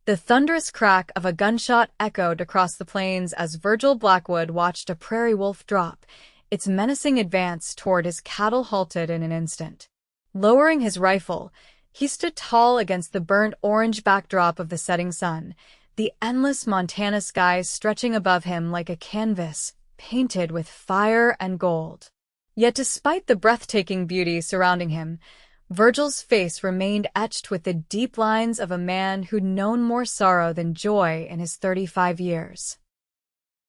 The thunderous crack of a gunshot echoed across the plains as Virgil Blackwood watched a prairie wolf drop, its menacing advance toward his cattle halted in an instant. Lowering his rifle, he stood tall against the burnt orange backdrop of the setting sun, the endless Montana sky stretching above him like a canvas painted with fire and gold. Yet despite the breathtaking beauty surrounding him, Virgil's face remained etched with the deep lines of a man who'd known more sorrow than joy in his 35 years.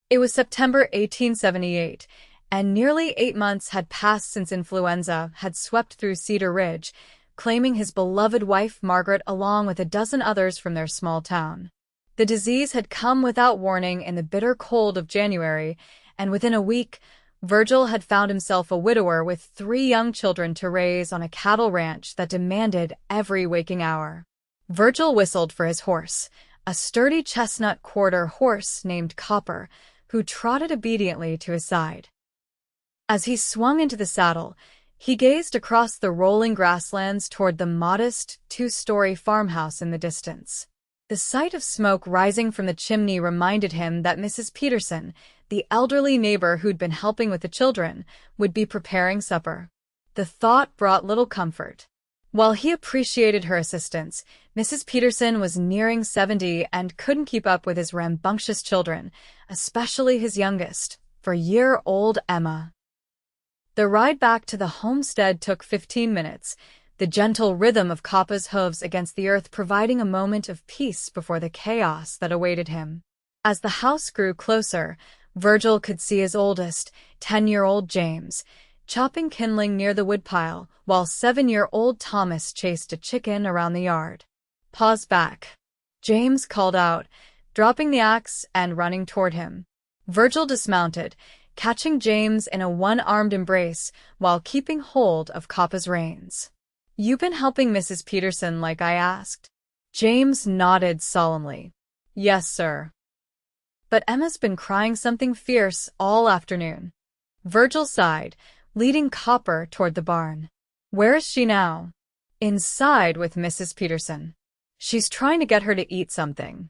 It was September 1878, and nearly 8 months had passed since influenza had swept through Cedar Ridge, claiming his beloved wife Margaret along with a dozen others from their small town. The disease had come without warning in the bitter cold of January, and within a week, Virgil had found himself a widower with 3 young children to raise on a cattle ranch that demanded every waking hour. Virgil whistled for his horse, a sturdy chestnut quarter horse named Copper, who trotted obediently to his side. As he swung into the saddle, he gazed across the rolling grasslands toward the modest 2-story farmhouse in the distance. The sight of smoke rising from the chimney reminded him that Mrs. Peterson, the elderly neighbor who'd been helping with the children, would be preparing supper. The thought brought little comfort. While he appreciated her assistance, Mrs. Peterson was nearing 70 and couldn't keep up with his rambunctious children, especially his youngest, 4-year-old Emma. The ride back to the homestead took 15 minutes, the gentle rhythm of Coppa's hooves against the earth providing a moment of peace before the chaos that awaited him. As the house grew closer, Virgil could see his oldest, 10-year-old James, chopping kindling near the woodpile, while 7-year-old Thomas chased a chicken around the yard. "Pause back," James called out, dropping the axe and running toward him. Virgil dismounted, catching James in a one-armed embrace while keeping hold of Coppa's reins. "You been helping Mrs. Peterson like I asked?" James nodded solemnly. "Yes, sir. But Emma's been crying something fierce all afternoon." Virgil sighed, leading Copper toward the barn. "Where is she now?" "Inside with Mrs. Peterson. She's trying to get her to eat something."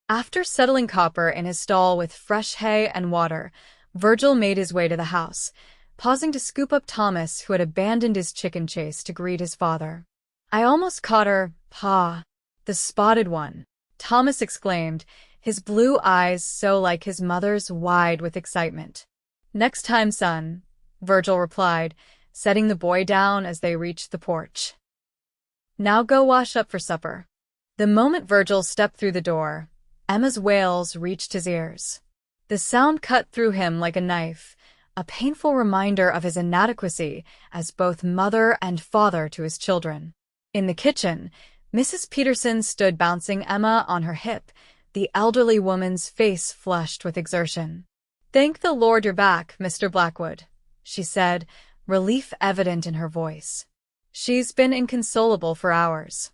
After settling Copper in his stall with fresh hay and water, Virgil made his way to the house, pausing to scoop up Thomas, who had abandoned his chicken chase to greet his father. "I almost caught her, Pa. The spotted one," Thomas exclaimed, his blue eyes so like his mother's wide with excitement. "Next time, son," Virgil replied, setting the boy down as they reached the porch. "Now go wash up for supper." The moment Virgil stepped through the door, Emma's wails reached his ears. The sound cut through him like a knife, a painful reminder of his inadequacy as both mother and father to his children. In the kitchen, Mrs. Peterson stood bouncing Emma on her hip, the elderly woman's face flushed with exertion. "Thank the Lord you're back, Mr. Blackwood," she said, relief evident in her voice. "She's been inconsolable for hours."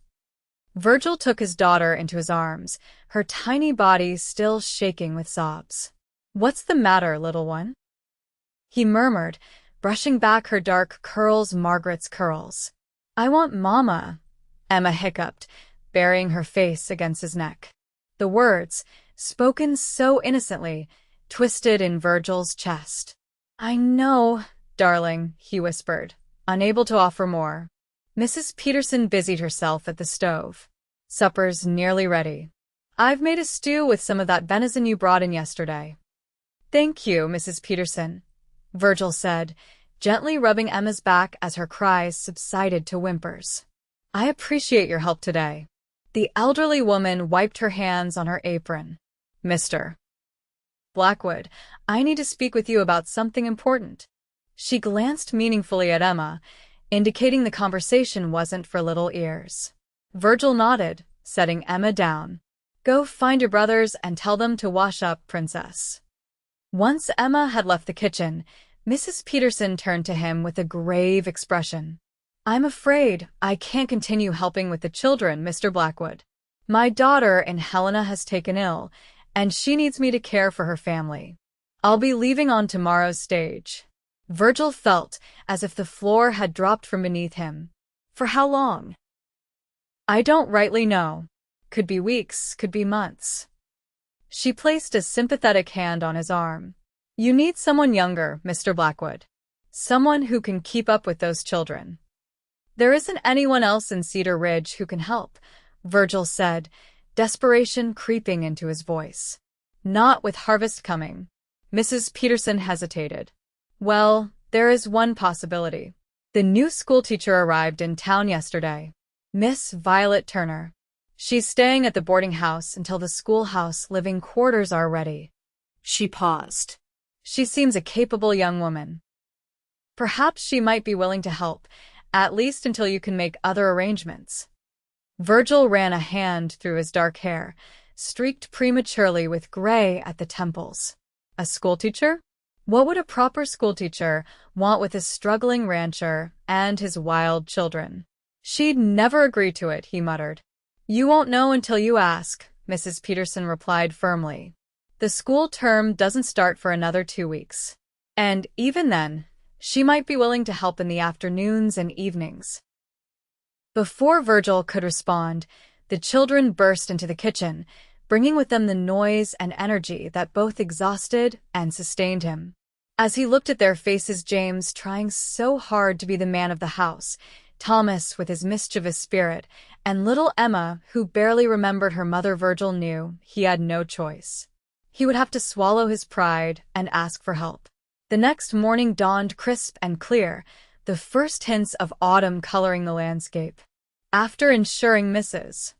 Virgil took his daughter into his arms, her tiny body still shaking with sobs. "What's the matter, little one?" he murmured, brushing back her dark curls Margaret's curls. "I want Mama," Emma hiccuped, burying her face against his neck. The words, spoken so innocently, twisted in Virgil's chest. "I know, darling," he whispered, unable to offer more. Mrs. Peterson busied herself at the stove. "Supper's nearly ready. I've made a stew with some of that venison you brought in yesterday." "Thank you, Mrs. Peterson," Virgil said, gently rubbing Emma's back as her cries subsided to whimpers. "I appreciate your help today." The elderly woman wiped her hands on her apron. "Mr. Blackwood, I need to speak with you about something important." She glanced meaningfully at Emma, indicating the conversation wasn't for little ears. Virgil nodded, setting Emma down. "Go find your brothers and tell them to wash up, princess." Once Emma had left the kitchen, Mrs. Peterson turned to him with a grave expression. "I'm afraid I can't continue helping with the children, Mr. Blackwood. My daughter in Helena has taken ill, and she needs me to care for her family. I'll be leaving on tomorrow's stage." Virgil felt as if the floor had dropped from beneath him. "For how long?" "I don't rightly know." Could be weeks, could be months. She placed a sympathetic hand on his arm. You need someone younger, Mr. Blackwood. Someone who can keep up with those children. There isn't anyone else in Cedar Ridge who can help, Virgil said, desperation creeping into his voice. Not with harvest coming. Mrs. Peterson hesitated. Well, there is one possibility. The new schoolteacher arrived in town yesterday. Miss Violet Turner. She's staying at the boarding house until the schoolhouse living quarters are ready. She paused. She seems a capable young woman. Perhaps she might be willing to help, at least until you can make other arrangements. Virgil ran a hand through his dark hair, streaked prematurely with gray at the temples. A schoolteacher? What would a proper schoolteacher want with a struggling rancher and his wild children? She'd never agree to it, he muttered. You won't know until you ask, Mrs. Peterson replied firmly. The school term doesn't start for another 2 weeks. And even then, she might be willing to help in the afternoons and evenings. Before Virgil could respond, the children burst into the kitchen, bringing with them the noise and energy that both exhausted and sustained him. As he looked at their faces, James trying so hard to be the man of the house, Thomas with his mischievous spirit, and little Emma, who barely remembered her mother, Virgil knew he had no choice. He would have to swallow his pride and ask for help. The next morning dawned crisp and clear, the first hints of autumn coloring the landscape. After ensuring Mrs.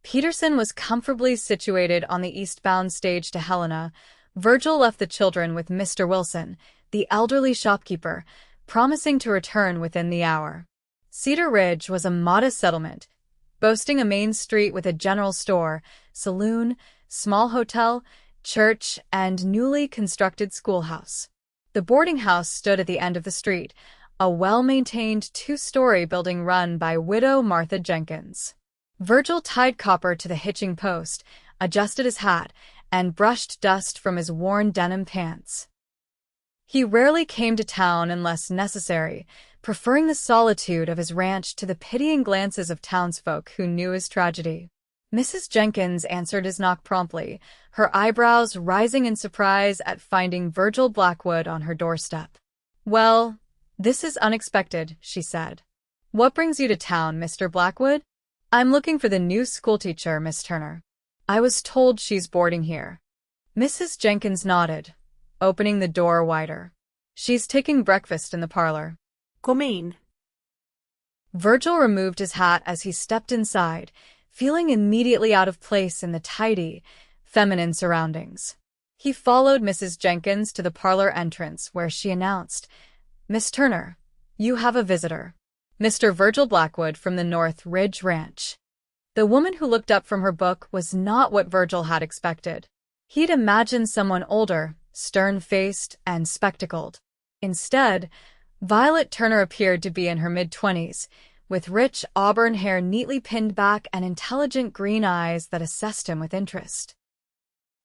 Peterson was comfortably situated on the eastbound stage to Helena, Virgil left the children with Mr. Wilson, the elderly shopkeeper, promising to return within the hour. Cedar Ridge was a modest settlement, boasting a main street with a general store, saloon, small hotel, church, and newly constructed schoolhouse. The boarding house stood at the end of the street, a well-maintained 2-story building run by widow Martha Jenkins. Virgil tied copper to the hitching post, adjusted his hat, and brushed dust from his worn denim pants. He rarely came to town unless necessary, preferring the solitude of his ranch to the pitying glances of townsfolk who knew his tragedy. Mrs. Jenkins answered his knock promptly, her eyebrows rising in surprise at finding Virgil Blackwood on her doorstep. Well, this is unexpected, she said. What brings you to town, Mr. Blackwood? I'm looking for the new schoolteacher, Miss Turner. I was told she's boarding here. Mrs. Jenkins nodded, opening the door wider. She's taking breakfast in the parlor. Come in. Virgil removed his hat as he stepped inside, feeling immediately out of place in the tidy, feminine surroundings. He followed Mrs. Jenkins to the parlor entrance where she announced, Miss Turner, you have a visitor. Mr. Virgil Blackwood from the North Ridge Ranch. The woman who looked up from her book was not what Virgil had expected. He'd imagined someone older, stern-faced, and spectacled. Instead, Violet Turner appeared to be in her mid-20s, with rich auburn hair neatly pinned back and intelligent green eyes that assessed him with interest.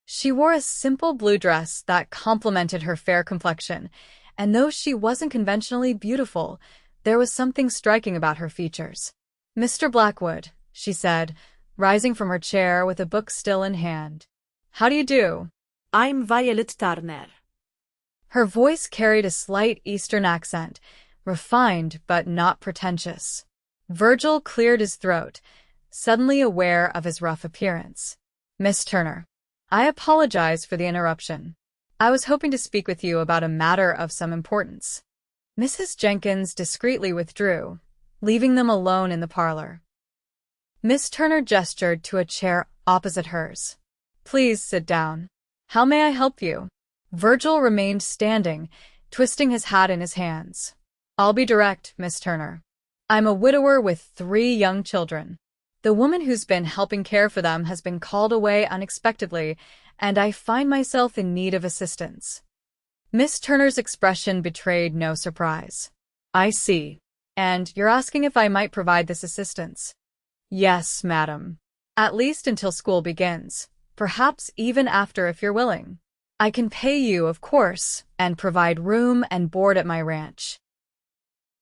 She wore a simple blue dress that complemented her fair complexion, and though she wasn't conventionally beautiful, there was something striking about her features. Mr. Blackwood, she said, rising from her chair with a book still in hand. How do you do? I'm Violet Turner. Her voice carried a slight Eastern accent, refined but not pretentious. Virgil cleared his throat, suddenly aware of his rough appearance. Miss Turner, I apologize for the interruption. I was hoping to speak with you about a matter of some importance. Mrs. Jenkins discreetly withdrew, leaving them alone in the parlor. Miss Turner gestured to a chair opposite hers. Please sit down. How may I help you? Virgil remained standing, twisting his hat in his hands. I'll be direct, Miss Turner. I'm a widower with 3 young children. The woman who's been helping care for them has been called away unexpectedly, and I find myself in need of assistance. Miss Turner's expression betrayed no surprise. I see. And you're asking if I might provide this assistance? Yes, madam. At least until school begins. Perhaps even after if you're willing. I can pay you, of course, and provide room and board at my ranch.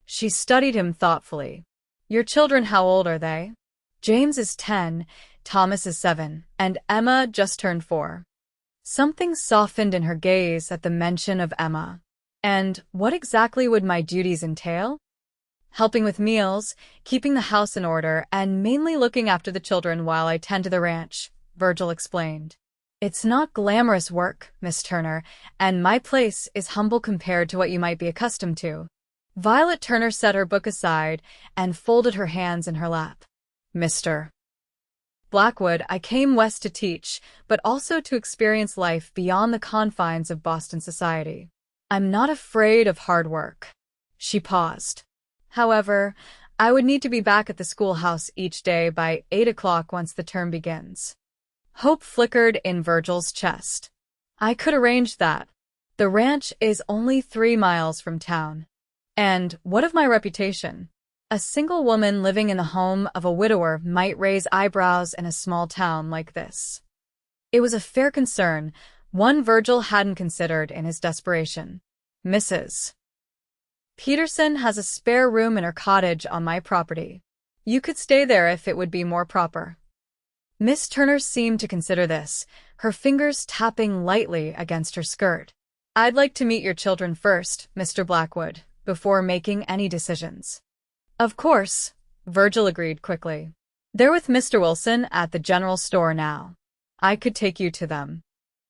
She studied him thoughtfully. Your children, how old are they? James is 10, Thomas is 7, and Emma just turned 4. Something softened in her gaze at the mention of Emma. And what exactly would my duties entail? Helping with meals, keeping the house in order, and mainly looking after the children while I tend to the ranch, Virgil explained. It's not glamorous work, Miss Turner, and my place is humble compared to what you might be accustomed to. Violet Turner set her book aside and folded her hands in her lap. Mr. Blackwood, I came west to teach, but also to experience life beyond the confines of Boston society. I'm not afraid of hard work. She paused. However, I would need to be back at the schoolhouse each day by 8 o'clock once the term begins. Hope flickered in Virgil's chest. I could arrange that. The ranch is only 3 miles from town. And what of my reputation? A single woman living in the home of a widower might raise eyebrows in a small town like this. It was a fair concern, one Virgil hadn't considered in his desperation. Mrs. Peterson has a spare room in her cottage on my property. You could stay there if it would be more proper. Miss Turner seemed to consider this, her fingers tapping lightly against her skirt. I'd like to meet your children first, Mr. Blackwood, before making any decisions. Of course, Virgil agreed quickly. They're with Mr. Wilson at the general store now. I could take you to them.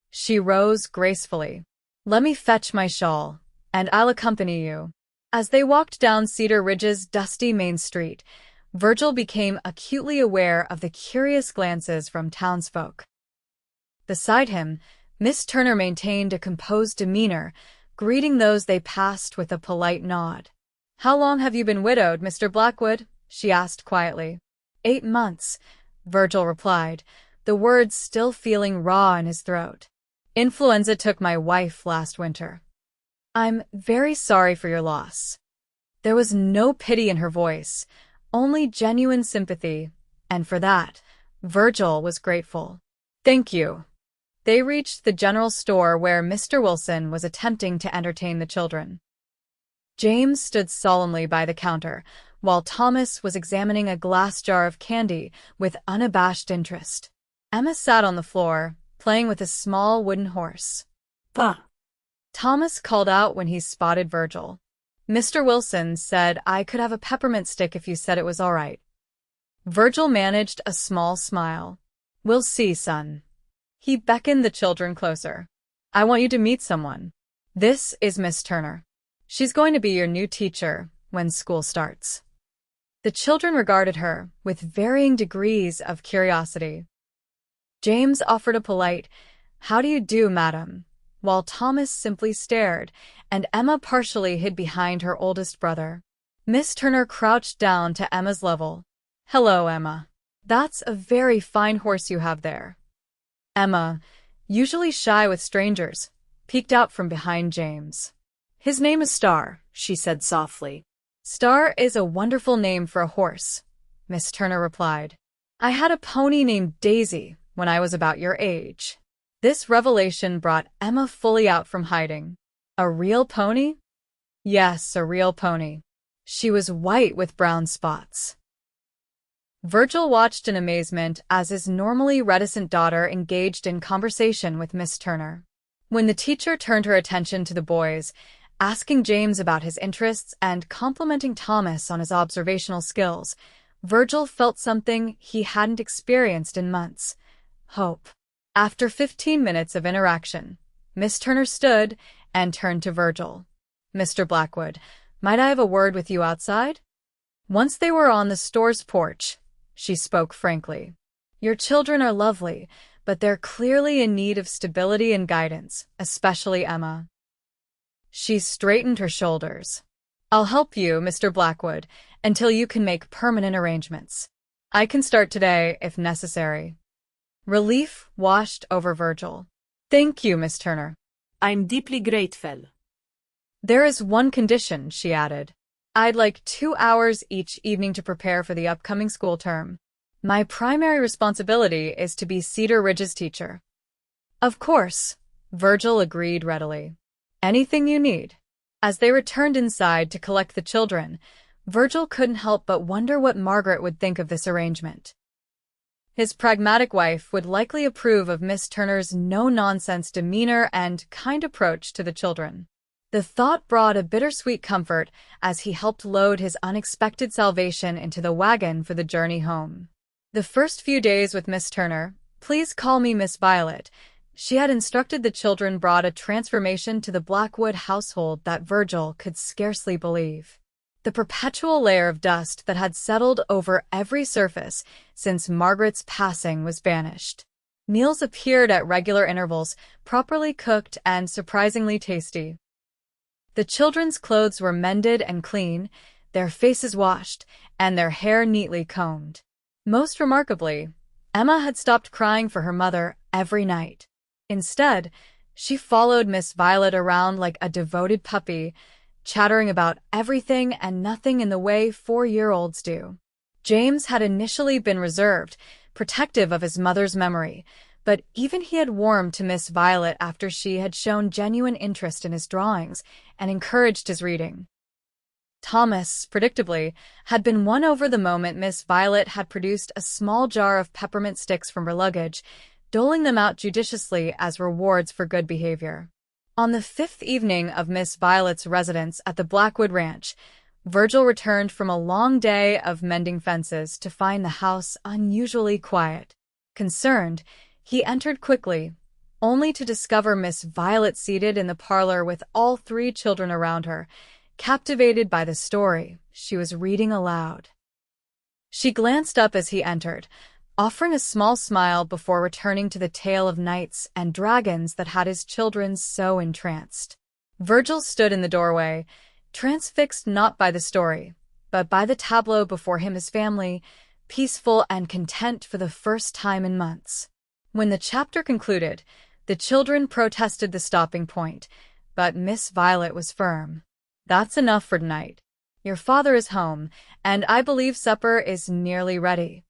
She rose gracefully. Let me fetch my shawl, and I'll accompany you. As they walked down Cedar Ridge's dusty main street, Virgil became acutely aware of the curious glances from townsfolk. Beside him, Miss Turner maintained a composed demeanor, greeting those they passed with a polite nod. How long have you been widowed, Mr. Blackwood? She asked quietly. 8 months, Virgil replied, the words still feeling raw in his throat. Influenza took my wife last winter. I'm very sorry for your loss. There was no pity in her voice, only genuine sympathy, and for that, Virgil was grateful. Thank you. They reached the general store where Mr. Wilson was attempting to entertain the children. James stood solemnly by the counter, while Thomas was examining a glass jar of candy with unabashed interest. Emma sat on the floor, playing with a small wooden horse. Pa! Thomas called out when he spotted Virgil. Mr. Wilson said I could have a peppermint stick if you said it was all right. Virgil managed a small smile. We'll see, son. He beckoned the children closer. I want you to meet someone. This is Miss Turner. She's going to be your new teacher when school starts. The children regarded her with varying degrees of curiosity. James offered a polite, "How do you do, madam?" while Thomas simply stared, and Emma partially hid behind her oldest brother. Miss Turner crouched down to Emma's level. Hello, Emma. That's a very fine horse you have there. Emma, usually shy with strangers, peeked out from behind James. His name is Star, she said softly. Star is a wonderful name for a horse, Miss Turner replied. I had a pony named Daisy when I was about your age. This revelation brought Emma fully out from hiding. A real pony? Yes, a real pony. She was white with brown spots. Virgil watched in amazement as his normally reticent daughter engaged in conversation with Miss Turner. When the teacher turned her attention to the boys, asking James about his interests and complimenting Thomas on his observational skills, Virgil felt something he hadn't experienced in months: hope. After 15 minutes of interaction, Miss Turner stood and turned to Virgil. Mr. Blackwood, might I have a word with you outside? Once they were on the store's porch, she spoke frankly. Your children are lovely, but they're clearly in need of stability and guidance, especially Emma. She straightened her shoulders. I'll help you, Mr. Blackwood, until you can make permanent arrangements. I can start today if necessary. Relief washed over Virgil. Thank you, Miss Turner. I'm deeply grateful. There is one condition, she added. I'd like 2 hours each evening to prepare for the upcoming school term. My primary responsibility is to be Cedar Ridge's teacher. Of course, Virgil agreed readily. Anything you need. As they returned inside to collect the children, Virgil couldn't help but wonder what Margaret would think of this arrangement. His pragmatic wife would likely approve of Miss Turner's no-nonsense demeanor and kind approach to the children. The thought brought a bittersweet comfort as he helped load his unexpected salvation into the wagon for the journey home. The first few days with Miss Turner, "Please call me Miss Violet," she had instructed the children, brought a transformation to the Blackwood household that Virgil could scarcely believe. The perpetual layer of dust that had settled over every surface since Margaret's passing was banished. Meals appeared at regular intervals, properly cooked and surprisingly tasty. The children's clothes were mended and clean, their faces washed, and their hair neatly combed. Most remarkably, Emma had stopped crying for her mother every night. Instead, she followed Miss Violet around like a devoted puppy, chattering about everything and nothing in the way 4-year-olds do. James had initially been reserved, protective of his mother's memory, but even he had warmed to Miss Violet after she had shown genuine interest in his drawings and encouraged his reading. Thomas, predictably, had been won over the moment Miss Violet had produced a small jar of peppermint sticks from her luggage, doling them out judiciously as rewards for good behavior. On the 5th evening of Miss Violet's residence at the Blackwood Ranch, Virgil returned from a long day of mending fences to find the house unusually quiet. Concerned, he entered quickly, only to discover Miss Violet seated in the parlor with all 3 children around her, captivated by the story she was reading aloud. She glanced up as he entered, offering a small smile before returning to the tale of knights and dragons that had his children so entranced. Virgil stood in the doorway, transfixed not by the story, but by the tableau before him, his family, peaceful and content for the first time in months. When the chapter concluded, the children protested the stopping point, but Miss Violet was firm. "That's enough for tonight. Your father is home, and I believe supper is nearly ready."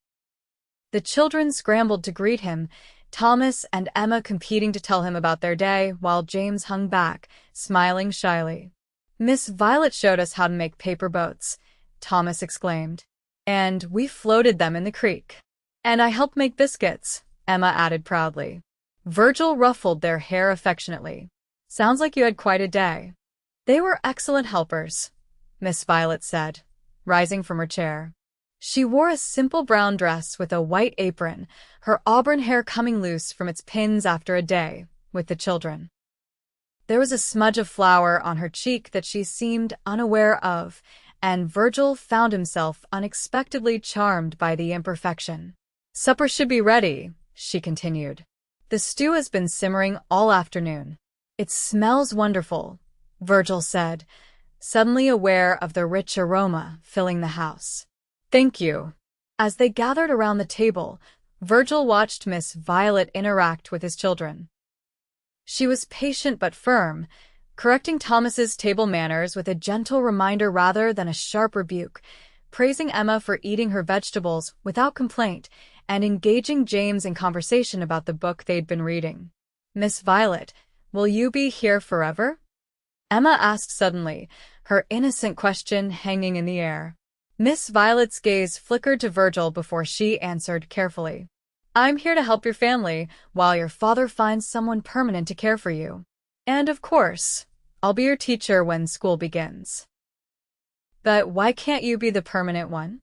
The children scrambled to greet him, Thomas and Emma competing to tell him about their day, while James hung back, smiling shyly. "Miss Violet showed us how to make paper boats," Thomas exclaimed. "And we floated them in the creek." "And I helped make biscuits," Emma added proudly. Virgil ruffled their hair affectionately. "Sounds like you had quite a day." "They were excellent helpers," Miss Violet said, rising from her chair. She wore a simple brown dress with a white apron, her auburn hair coming loose from its pins after a day with the children. There was a smudge of flour on her cheek that she seemed unaware of, and Virgil found himself unexpectedly charmed by the imperfection. "Supper should be ready," she continued. "The stew has been simmering all afternoon." "It smells wonderful," Virgil said, suddenly aware of the rich aroma filling the house. "Thank you." As they gathered around the table, Virgil watched Miss Violet interact with his children. She was patient but firm, correcting Thomas's table manners with a gentle reminder rather than a sharp rebuke, praising Emma for eating her vegetables without complaint, and engaging James in conversation about the book they'd been reading. "Miss Violet, will you be here forever?" Emma asked suddenly, her innocent question hanging in the air. Miss Violet's gaze flickered to Virgil before she answered carefully. "I'm here to help your family while your father finds someone permanent to care for you. And of course, I'll be your teacher when school begins." "But why can't you be the permanent one?"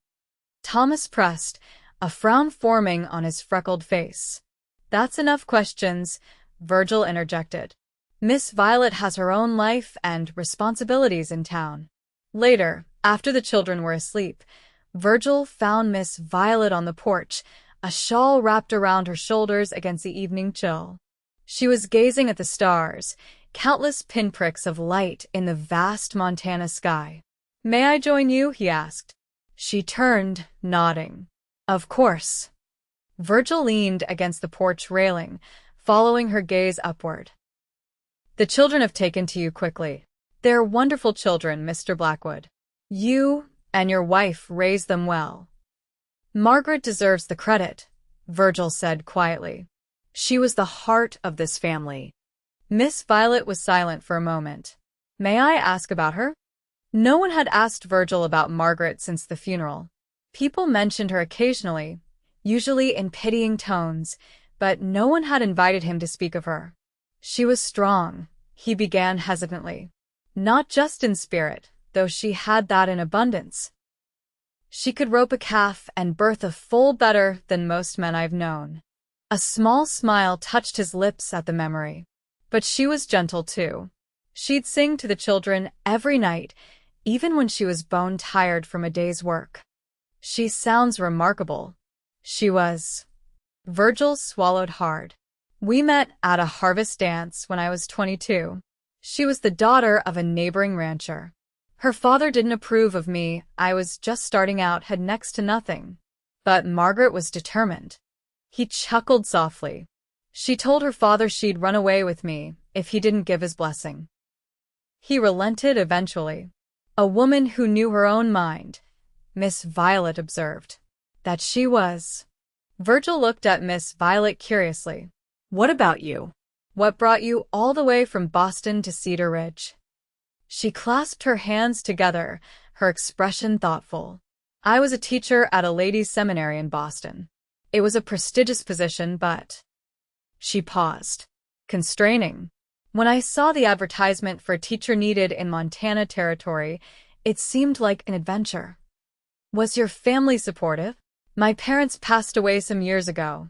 Thomas pressed, a frown forming on his freckled face. "That's enough questions," Virgil interjected. "Miss Violet has her own life and responsibilities in town." Later, after the children were asleep, Virgil found Miss Violet on the porch, a shawl wrapped around her shoulders against the evening chill. She was gazing at the stars, countless pinpricks of light in the vast Montana sky. "May I join you?" he asked. She turned, nodding. "Of course." Virgil leaned against the porch railing, following her gaze upward. "The children have taken to you quickly. They're wonderful children, Mr. Blackwood. You and your wife raised them well." "Margaret deserves the credit," Virgil said quietly. "She was the heart of this family." Miss Violet was silent for a moment. "May I ask about her?" No one had asked Virgil about Margaret since the funeral. People mentioned her occasionally, usually in pitying tones, but no one had invited him to speak of her. She was strong, he began hesitantly. Not just in spirit, though she had that in abundance. She could rope a calf and birth a foal better than most men I've known. A small smile touched his lips at the memory. But she was gentle too. She'd sing to the children every night, even when she was bone-tired from a day's work. She sounds remarkable. She was. Virgil swallowed hard. We met at a harvest dance when I was 22. She was the daughter of a neighboring rancher. Her father didn't approve of me. I was just starting out, had next to nothing. But Margaret was determined. He chuckled softly. She told her father she'd run away with me if he didn't give his blessing. He relented eventually. A woman who knew her own mind, Miss Violet observed. That she was. Virgil looked at Miss Violet curiously. What about you? What brought you all the way from Boston to Cedar Ridge? She clasped her hands together, her expression thoughtful. I was a teacher at a ladies' seminary in Boston. It was a prestigious position, but... She paused. Constraining. When I saw the advertisement for a teacher needed in Montana Territory, it seemed like an adventure. Was your family supportive? My parents passed away some years ago.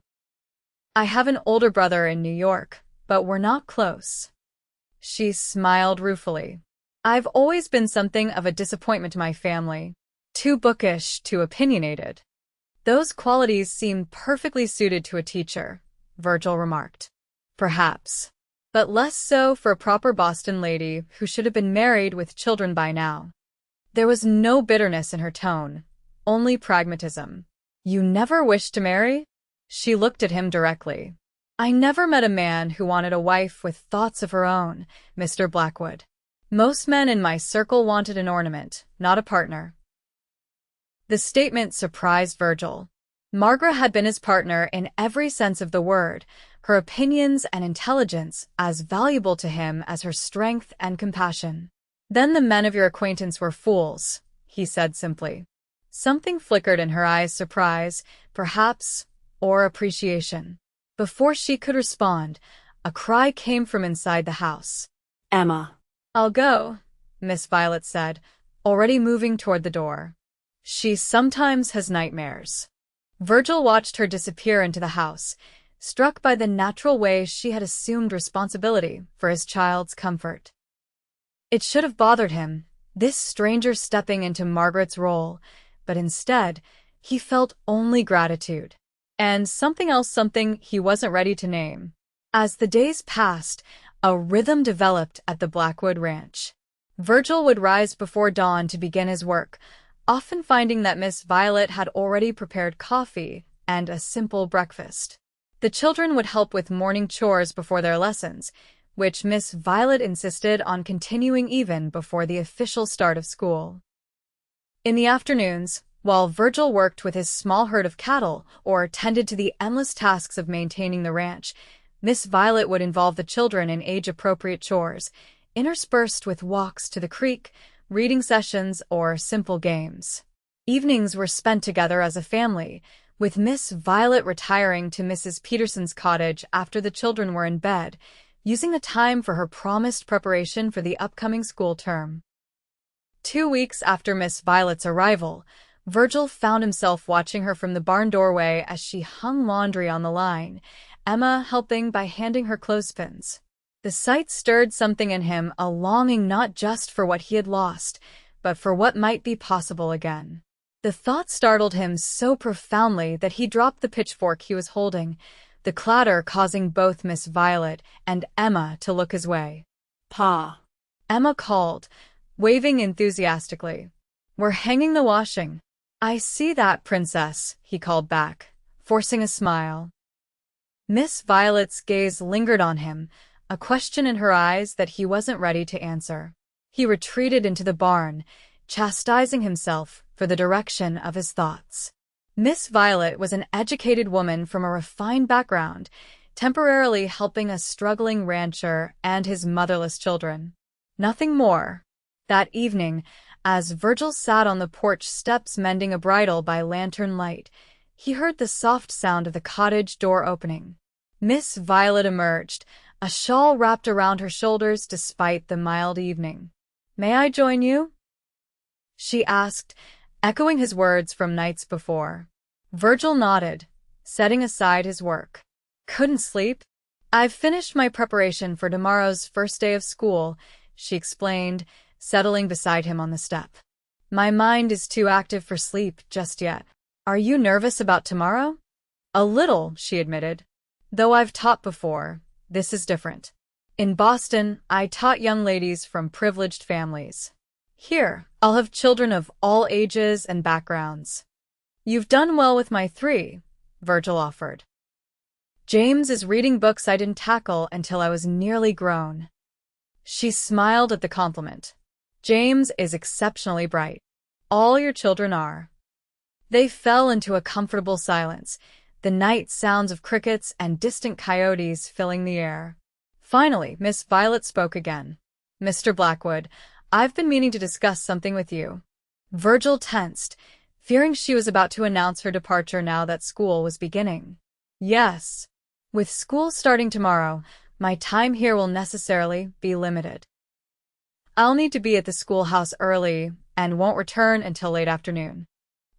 I have an older brother in New York, but we're not close. She smiled ruefully. I've always been something of a disappointment to my family. Too bookish, too opinionated. Those qualities seem perfectly suited to a teacher, Virgil remarked. Perhaps. But less so for a proper Boston lady who should have been married with children by now. There was no bitterness in her tone, only pragmatism. You never wished to marry? She looked at him directly. I never met a man who wanted a wife with thoughts of her own, Mr. Blackwood. Most men in my circle wanted an ornament, not a partner. The statement surprised Virgil. Margaret had been his partner in every sense of the word, her opinions and intelligence as valuable to him as her strength and compassion. Then the men of your acquaintance were fools, he said simply. Something flickered in her eyes, surprise, perhaps, or appreciation. Before she could respond, a cry came from inside the house. Emma. I'll go, Miss Violet said, already moving toward the door. She sometimes has nightmares. Virgil watched her disappear into the house, struck by the natural way she had assumed responsibility for his child's comfort. It should have bothered him, this stranger stepping into Margaret's role, but instead, he felt only gratitude. And something else, something he wasn't ready to name. As the days passed, a rhythm developed at the Blackwood Ranch. Virgil would rise before dawn to begin his work, often finding that Miss Violet had already prepared coffee and a simple breakfast. The children would help with morning chores before their lessons, which Miss Violet insisted on continuing even before the official start of school. In the afternoons, while Virgil worked with his small herd of cattle or tended to the endless tasks of maintaining the ranch, Miss Violet would involve the children in age-appropriate chores, interspersed with walks to the creek, reading sessions, or simple games. Evenings were spent together as a family, with Miss Violet retiring to Mrs. Peterson's cottage after the children were in bed, using the time for her promised preparation for the upcoming school term. 2 weeks after Miss Violet's arrival, Virgil found himself watching her from the barn doorway as she hung laundry on the line, Emma helping by handing her clothespins. The sight stirred something in him, a longing not just for what he had lost, but for what might be possible again. The thought startled him so profoundly that he dropped the pitchfork he was holding, the clatter causing both Miss Violet and Emma to look his way. Pa. Emma called, waving enthusiastically. We're hanging the washing. I see that, Princess, he called back, forcing a smile. Miss Violet's gaze lingered on him, a question in her eyes that he wasn't ready to answer. He retreated into the barn, chastising himself for the direction of his thoughts. Miss Violet was an educated woman from a refined background, temporarily helping a struggling rancher and his motherless children. Nothing more. That evening, as Virgil sat on the porch steps mending a bridle by lantern light, he heard the soft sound of the cottage door opening. Miss Violet emerged, a shawl wrapped around her shoulders despite the mild evening. "May I join you?" she asked, echoing his words from nights before. Virgil nodded, setting aside his work. "Couldn't sleep? I've finished my preparation for tomorrow's first day of school," she explained, settling beside him on the step. "My mind is too active for sleep just yet." "Are you nervous about tomorrow?" "A little," she admitted. "Though I've taught before, this is different. In Boston, I taught young ladies from privileged families. Here, I'll have children of all ages and backgrounds." "You've done well with my 3, Virgil offered. "James is reading books I didn't tackle until I was nearly grown." She smiled at the compliment. "James is exceptionally bright. All your children are." They fell into a comfortable silence, the night sounds of crickets and distant coyotes filling the air. Finally, Miss Violet spoke again. "Mr. Blackwood, I've been meaning to discuss something with you." Virgil tensed, fearing she was about to announce her departure now that school was beginning. "Yes. With school starting tomorrow, my time here will necessarily be limited. I'll need to be at the schoolhouse early and won't return until late afternoon."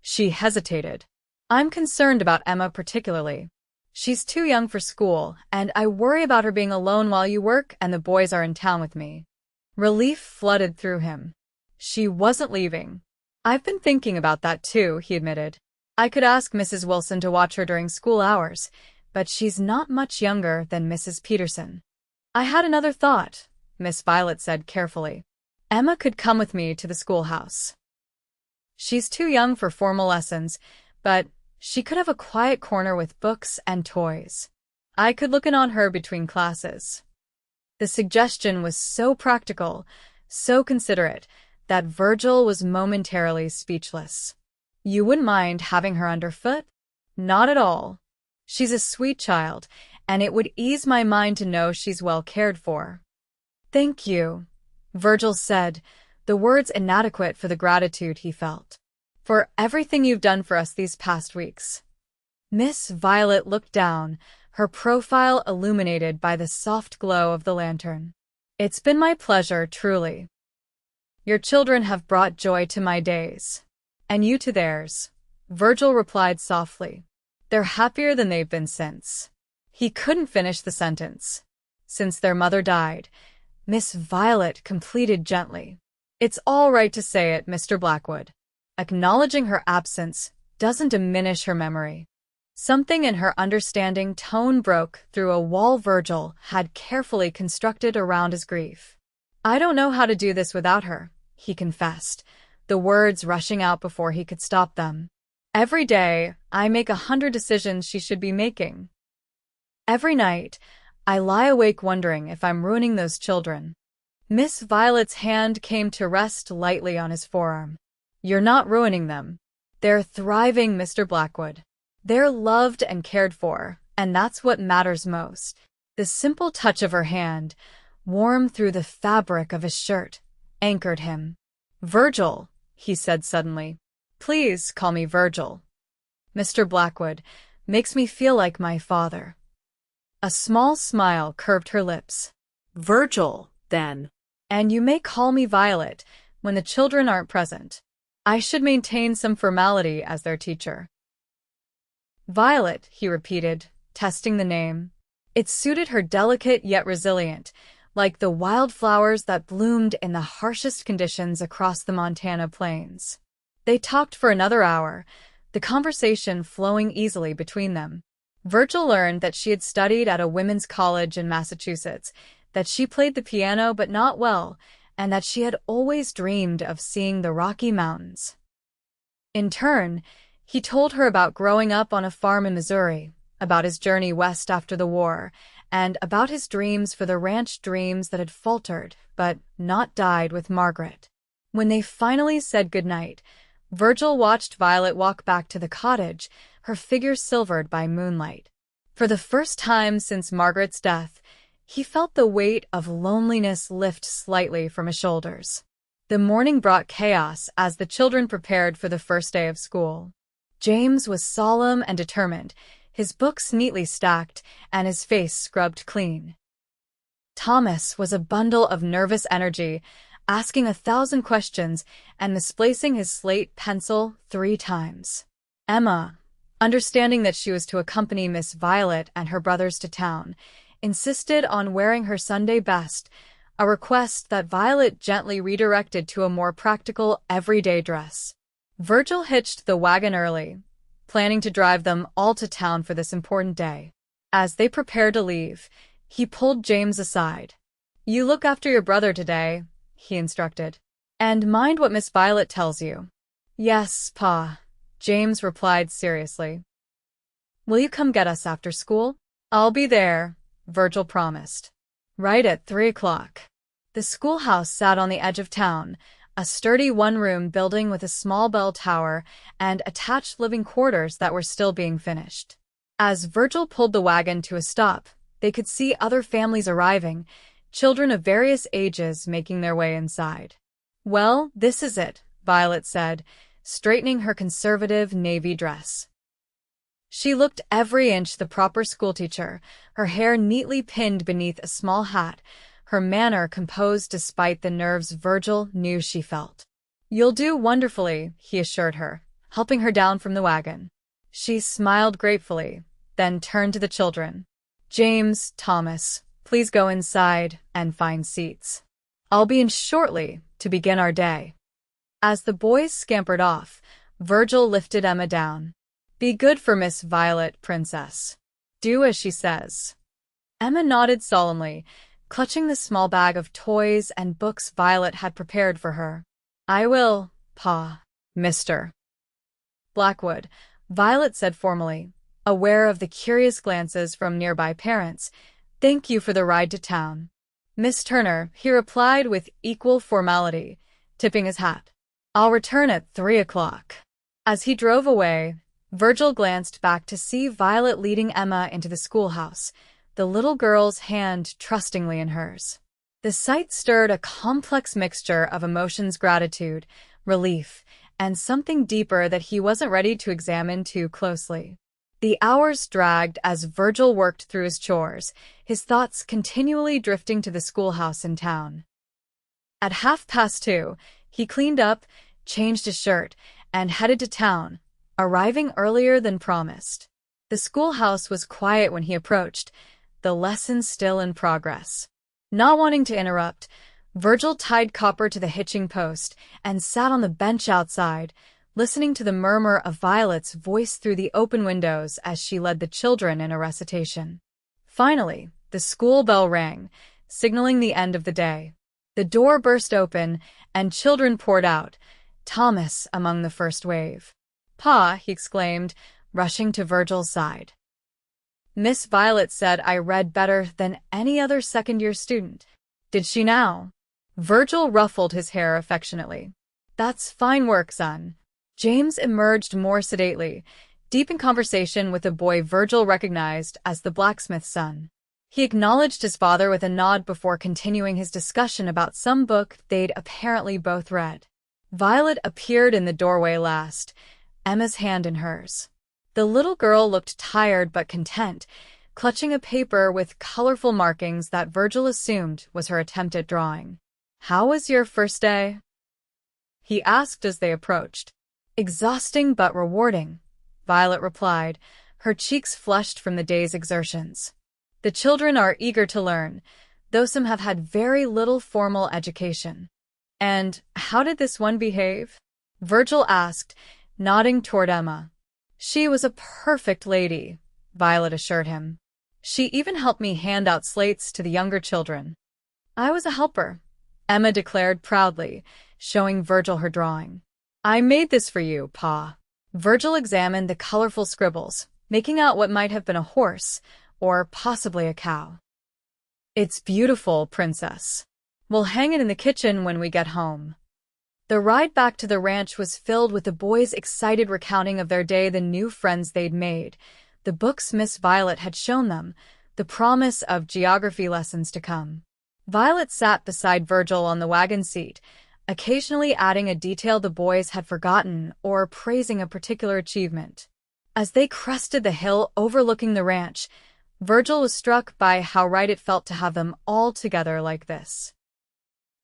She hesitated. "I'm concerned about Emma particularly. She's too young for school, and I worry about her being alone while you work and the boys are in town with me." Relief flooded through him. She wasn't leaving. "I've been thinking about that too," he admitted. "I could ask Mrs. Wilson to watch her during school hours, but she's not much younger than Mrs. Peterson." "I had another thought," Miss Violet said carefully. "Emma could come with me to the schoolhouse. She's too young for formal lessons, but she could have a quiet corner with books and toys. I could look in on her between classes." The suggestion was so practical, so considerate, that Virgil was momentarily speechless. "You wouldn't mind having her underfoot?" "Not at all. She's a sweet child, and it would ease my mind to know she's well cared for." "Thank you," Virgil said, the words inadequate for the gratitude he felt. "For everything you've done for us these past weeks." Miss Violet looked down, her profile illuminated by the soft glow of the lantern. "It's been my pleasure, truly. Your children have brought joy to my days. And you to theirs," Virgil replied softly. "They're happier than they've been since." He couldn't finish the sentence. "Since their mother died," Miss Violet completed gently. "It's all right to say it, Mr. Blackwood. Acknowledging her absence doesn't diminish her memory." Something in her understanding tone broke through a wall Virgil had carefully constructed around his grief. "I don't know how to do this without her," he confessed, the words rushing out before he could stop them. "Every day, I make 100 decisions she should be making. Every night, I lie awake wondering if I'm ruining those children." Miss Violet's hand came to rest lightly on his forearm. "You're not ruining them. They're thriving, Mr. Blackwood. They're loved and cared for, and that's what matters most." The simple touch of her hand, warm through the fabric of his shirt, anchored him. "Virgil," he said suddenly. "Please call me Virgil. Mr. Blackwood makes me feel like my father." A small smile curved her lips. Virgil, then. "And you may call me Violet when the children aren't present. I should maintain some formality as their teacher." "Violet," he repeated, testing the name. It suited her, delicate yet resilient, like the wildflowers that bloomed in the harshest conditions across the Montana plains. They talked for another hour, the conversation flowing easily between them. Virgil learned that she had studied at a women's college in Massachusetts, that she played the piano but not well, and that she had always dreamed of seeing the Rocky Mountains. In turn, he told her about growing up on a farm in Missouri, about his journey west after the war, and about his dreams for the ranch, dreams that had faltered but not died with Margaret. When they finally said goodnight, Virgil watched Violet walk back to the cottage, her figure silvered by moonlight. For the first time since Margaret's death, he felt the weight of loneliness lift slightly from his shoulders. The morning brought chaos as the children prepared for the first day of school. James was solemn and determined, his books neatly stacked and his face scrubbed clean. Thomas was a bundle of nervous energy, asking 1,000 questions and misplacing his slate pencil 3 times. Emma, understanding that she was to accompany Miss Violet and her brothers to town, insisted on wearing her Sunday best, a request that Violet gently redirected to a more practical, everyday dress. Virgil hitched the wagon early, planning to drive them all to town for this important day. As they prepared to leave, he pulled James aside. "You look after your brother today," he instructed. "And mind what Miss Violet tells you." "Yes, Pa," James replied seriously. "Will you come get us after school?" "I'll be there," Virgil promised. "Right at 3 o'clock. The schoolhouse sat on the edge of town, a sturdy one-room building with a small bell tower and attached living quarters that were still being finished. As Virgil pulled the wagon to a stop, they could see other families arriving, children of various ages making their way inside. "Well, this is it," Violet said, straightening her conservative navy dress. She looked every inch the proper schoolteacher, her hair neatly pinned beneath a small hat, her manner composed despite the nerves Virgil knew she felt. "You'll do wonderfully," he assured her, helping her down from the wagon. She smiled gratefully, then turned to the children. "James, Thomas, please go inside and find seats. I'll be in shortly to begin our day." As the boys scampered off, Virgil lifted Emma down. "Be good for Miss Violet, Princess. Do as she says." Emma nodded solemnly, clutching the small bag of toys and books Violet had prepared for her. "I will, Pa." "Mr. Blackwood," Violet said formally, aware of the curious glances from nearby parents. "Thank you for the ride to town." "Miss Turner," he replied with equal formality, tipping his hat. "I'll return at 3 o'clock. As he drove away, Virgil glanced back to see Violet leading Emma into the schoolhouse, the little girl's hand trustingly in hers. The sight stirred a complex mixture of emotions: gratitude, relief, and something deeper that he wasn't ready to examine too closely. The hours dragged as Virgil worked through his chores, his thoughts continually drifting to the schoolhouse in town. At 2:30, he cleaned up, changed his shirt, and headed to town, arriving earlier than promised. The schoolhouse was quiet when he approached, the lesson still in progress. Not wanting to interrupt, Virgil tied Copper to the hitching post and sat on the bench outside, listening to the murmur of Violet's voice through the open windows as she led the children in a recitation. Finally, the school bell rang, signaling the end of the day. The door burst open, and children poured out, Thomas among the first wave. "Pa," he exclaimed, rushing to Virgil's side. "Miss Violet said I read better than any other second-year student. Did she now?" Virgil ruffled his hair affectionately. "That's fine work, son." James emerged more sedately, deep in conversation with a boy Virgil recognized as the blacksmith's son. He acknowledged his father with a nod before continuing his discussion about some book they'd apparently both read. Violet appeared in the doorway last, Emma's hand in hers. The little girl looked tired but content, clutching a paper with colorful markings that Virgil assumed was her attempt at drawing. "How was your first day?" he asked as they approached. "Exhausting but rewarding," Violet replied, her cheeks flushed from the day's exertions. "The children are eager to learn, though some have had very little formal education." "And how did this one behave?" Virgil asked, nodding toward Emma. "She was a perfect lady," Violet assured him. "She even helped me hand out slates to the younger children." "I was a helper," Emma declared proudly, showing Virgil her drawing. "I made this for you, Pa." Virgil examined the colorful scribbles, making out what might have been a horse, or possibly a cow. "It's beautiful, Princess. We'll hang it in the kitchen when we get home." The ride back to the ranch was filled with the boys' excited recounting of their day, the new friends they'd made, the books Miss Violet had shown them, the promise of geography lessons to come. Violet sat beside Virgil on the wagon seat, occasionally adding a detail the boys had forgotten or praising a particular achievement. As they crested the hill overlooking the ranch, Virgil was struck by how right it felt to have them all together like this.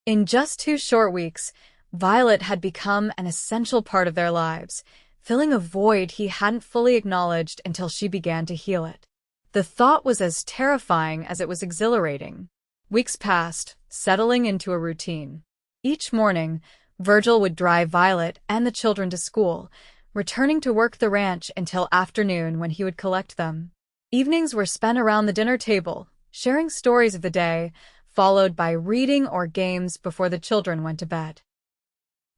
In just 2 short weeks, Violet had become an essential part of their lives, filling a void he hadn't fully acknowledged until she began to heal it. The thought was as terrifying as it was exhilarating. Weeks passed, settling into a routine. Each morning, Virgil would drive Violet and the children to school, returning to work the ranch until afternoon when he would collect them. Evenings were spent around the dinner table, sharing stories of the day, followed by reading or games before the children went to bed.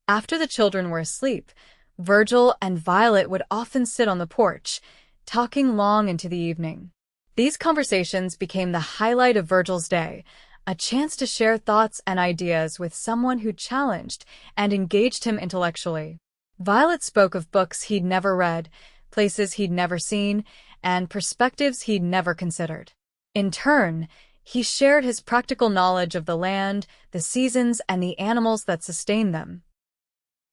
After the children were asleep, Virgil and Violet would often sit on the porch, talking long into the evening. These conversations became the highlight of Virgil's day, a chance to share thoughts and ideas with someone who challenged and engaged him intellectually. Violet spoke of books he'd never read, places he'd never seen, and perspectives he'd never considered. In turn, he shared his practical knowledge of the land, the seasons, and the animals that sustained them.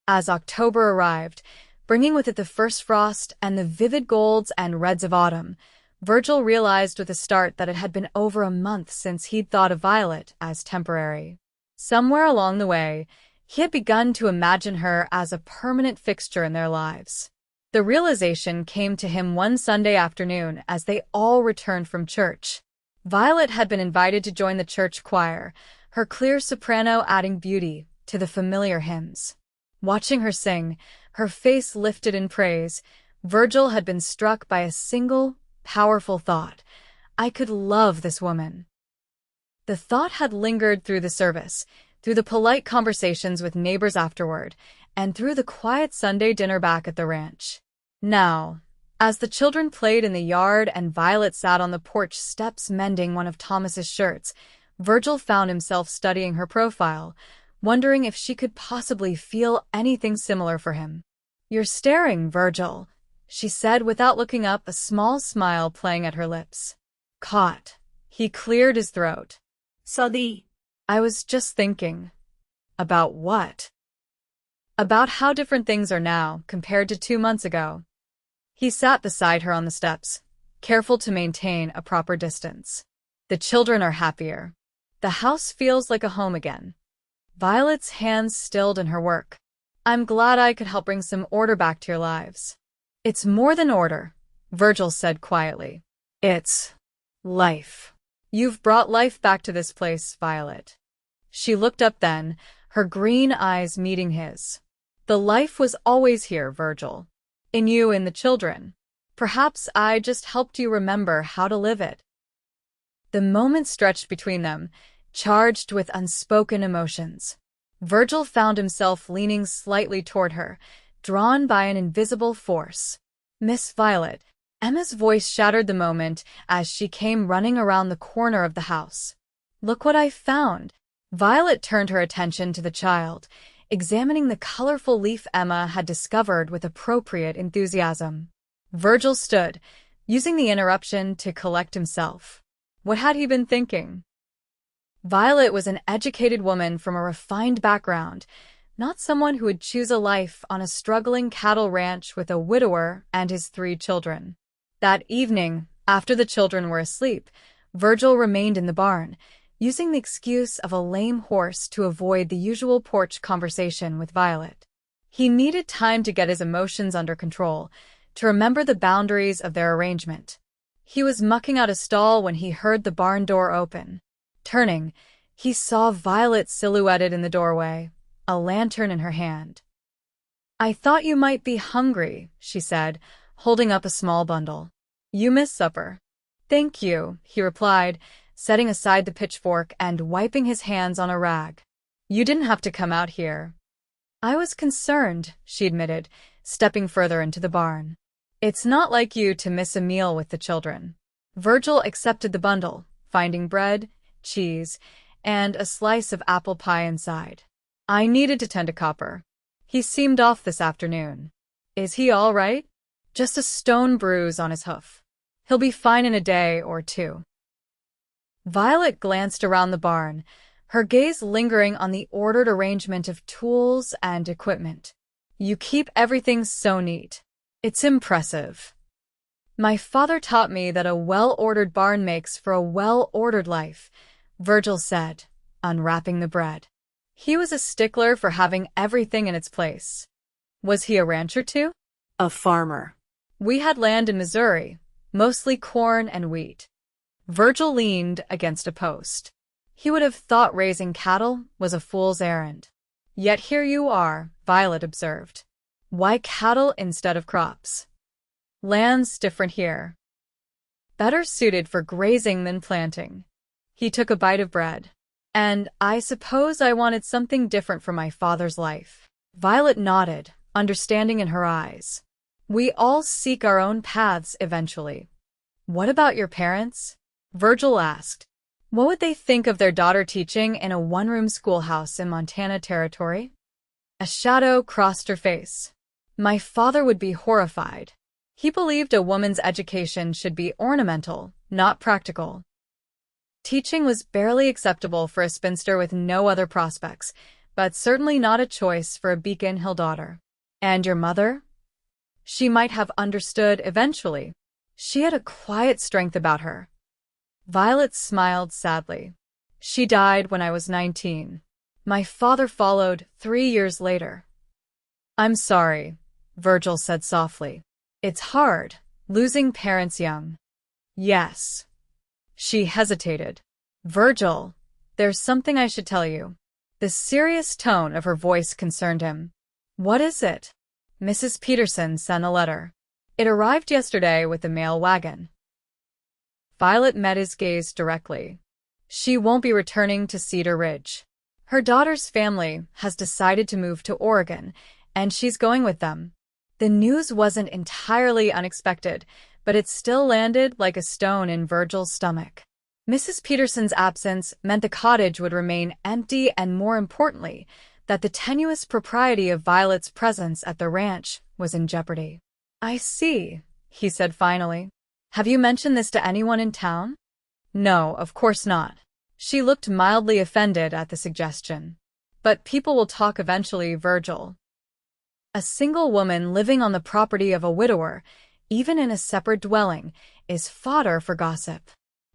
As October arrived, bringing with it the first frost and the vivid golds and reds of autumn, Virgil realized with a start that it had been over a month since he'd thought of Violet as temporary. Somewhere along the way, he had begun to imagine her as a permanent fixture in their lives. The realization came to him one Sunday afternoon as they all returned from church. Violet had been invited to join the church choir, her clear soprano adding beauty to the familiar hymns. Watching her sing, her face lifted in praise, Virgil had been struck by a single, powerful thought. I could love this woman. The thought had lingered through the service, through the polite conversations with neighbors afterward, and through the quiet Sunday dinner back at the ranch. Now, as the children played in the yard and Violet sat on the porch steps mending one of Thomas's shirts, Virgil found himself studying her profile, wondering if she could possibly feel anything similar for him. You're staring, Virgil, she said without looking up, a small smile playing at her lips. Caught. He cleared his throat. I was just thinking. About what? About how different things are now compared to 2 months ago. He sat beside her on the steps, careful to maintain a proper distance. The children are happier. The house feels like a home again. Violet's hands stilled in her work. I'm glad I could help bring some order back to your lives. It's more than order, Virgil said quietly. It's life. You've brought life back to this place, Violet. She looked up then, her green eyes meeting his. The life was always here, Virgil. In you and the children. Perhaps I just helped you remember how to live it. The moment stretched between them, charged with unspoken emotions. Virgil found himself leaning slightly toward her, drawn by an invisible force. Miss Violet. Emma's voice shattered the moment as she came running around the corner of the house. Look what I found. Violet turned her attention to the child, examining the colorful leaf Emma had discovered with appropriate enthusiasm. Virgil stood, using the interruption to collect himself. What had he been thinking? Violet was an educated woman from a refined background, not someone who would choose a life on a struggling cattle ranch with a widower and his 3 children. That evening, after the children were asleep, Virgil remained in the barn, using the excuse of a lame horse to avoid the usual porch conversation with Violet. He needed time to get his emotions under control, to remember the boundaries of their arrangement. He was mucking out a stall when he heard the barn door open. Turning, he saw Violet silhouetted in the doorway, a lantern in her hand. I thought you might be hungry, she said, holding up a small bundle. You missed supper. Thank you, he replied, setting aside the pitchfork and wiping his hands on a rag. You didn't have to come out here. I was concerned, she admitted, stepping further into the barn. It's not like you to miss a meal with the children. Virgil accepted the bundle, finding bread, cheese, and a slice of apple pie inside. I needed to tend to Copper. He seemed off this afternoon. Is he all right? Just a stone bruise on his hoof. He'll be fine in a day or 2. Violet glanced around the barn, her gaze lingering on the ordered arrangement of tools and equipment. You keep everything so neat. It's impressive. My father taught me that a well-ordered barn makes for a well-ordered life, Virgil said, unwrapping the bread. He was a stickler for having everything in its place. Was he a rancher too? A farmer. We had land in Missouri, mostly corn and wheat. Virgil leaned against a post. He would have thought raising cattle was a fool's errand. Yet here you are, Violet observed. Why cattle instead of crops? Land's different here. Better suited for grazing than planting. He took a bite of bread. And I suppose I wanted something different from my father's life. Violet nodded, understanding in her eyes. We all seek our own paths eventually. What about your parents? Virgil asked. What would they think of their daughter teaching in a one-room schoolhouse in Montana Territory? A shadow crossed her face. My father would be horrified. He believed a woman's education should be ornamental, not practical. Teaching was barely acceptable for a spinster with no other prospects, but certainly not a choice for a Beacon Hill daughter. And your mother? She might have understood eventually. She had a quiet strength about her. Violet smiled sadly. She died when I was 19. My father followed 3 years later. I'm sorry, Virgil said softly. It's hard, losing parents young. Yes. She hesitated. Virgil, there's something I should tell you. The serious tone of her voice concerned him. What is it? Mrs. Peterson sent a letter. It arrived yesterday with the mail wagon. Violet met his gaze directly. She won't be returning to Cedar Ridge. Her daughter's family has decided to move to Oregon, and she's going with them. The news wasn't entirely unexpected, but it still landed like a stone in Virgil's stomach. Mrs. Peterson's absence meant the cottage would remain empty and, more importantly, that the tenuous propriety of Violet's presence at the ranch was in jeopardy. I see, he said finally. Have you mentioned this to anyone in town? No, of course not. She looked mildly offended at the suggestion. But people will talk eventually, Virgil. A single woman living on the property of a widower, even in a separate dwelling, is fodder for gossip.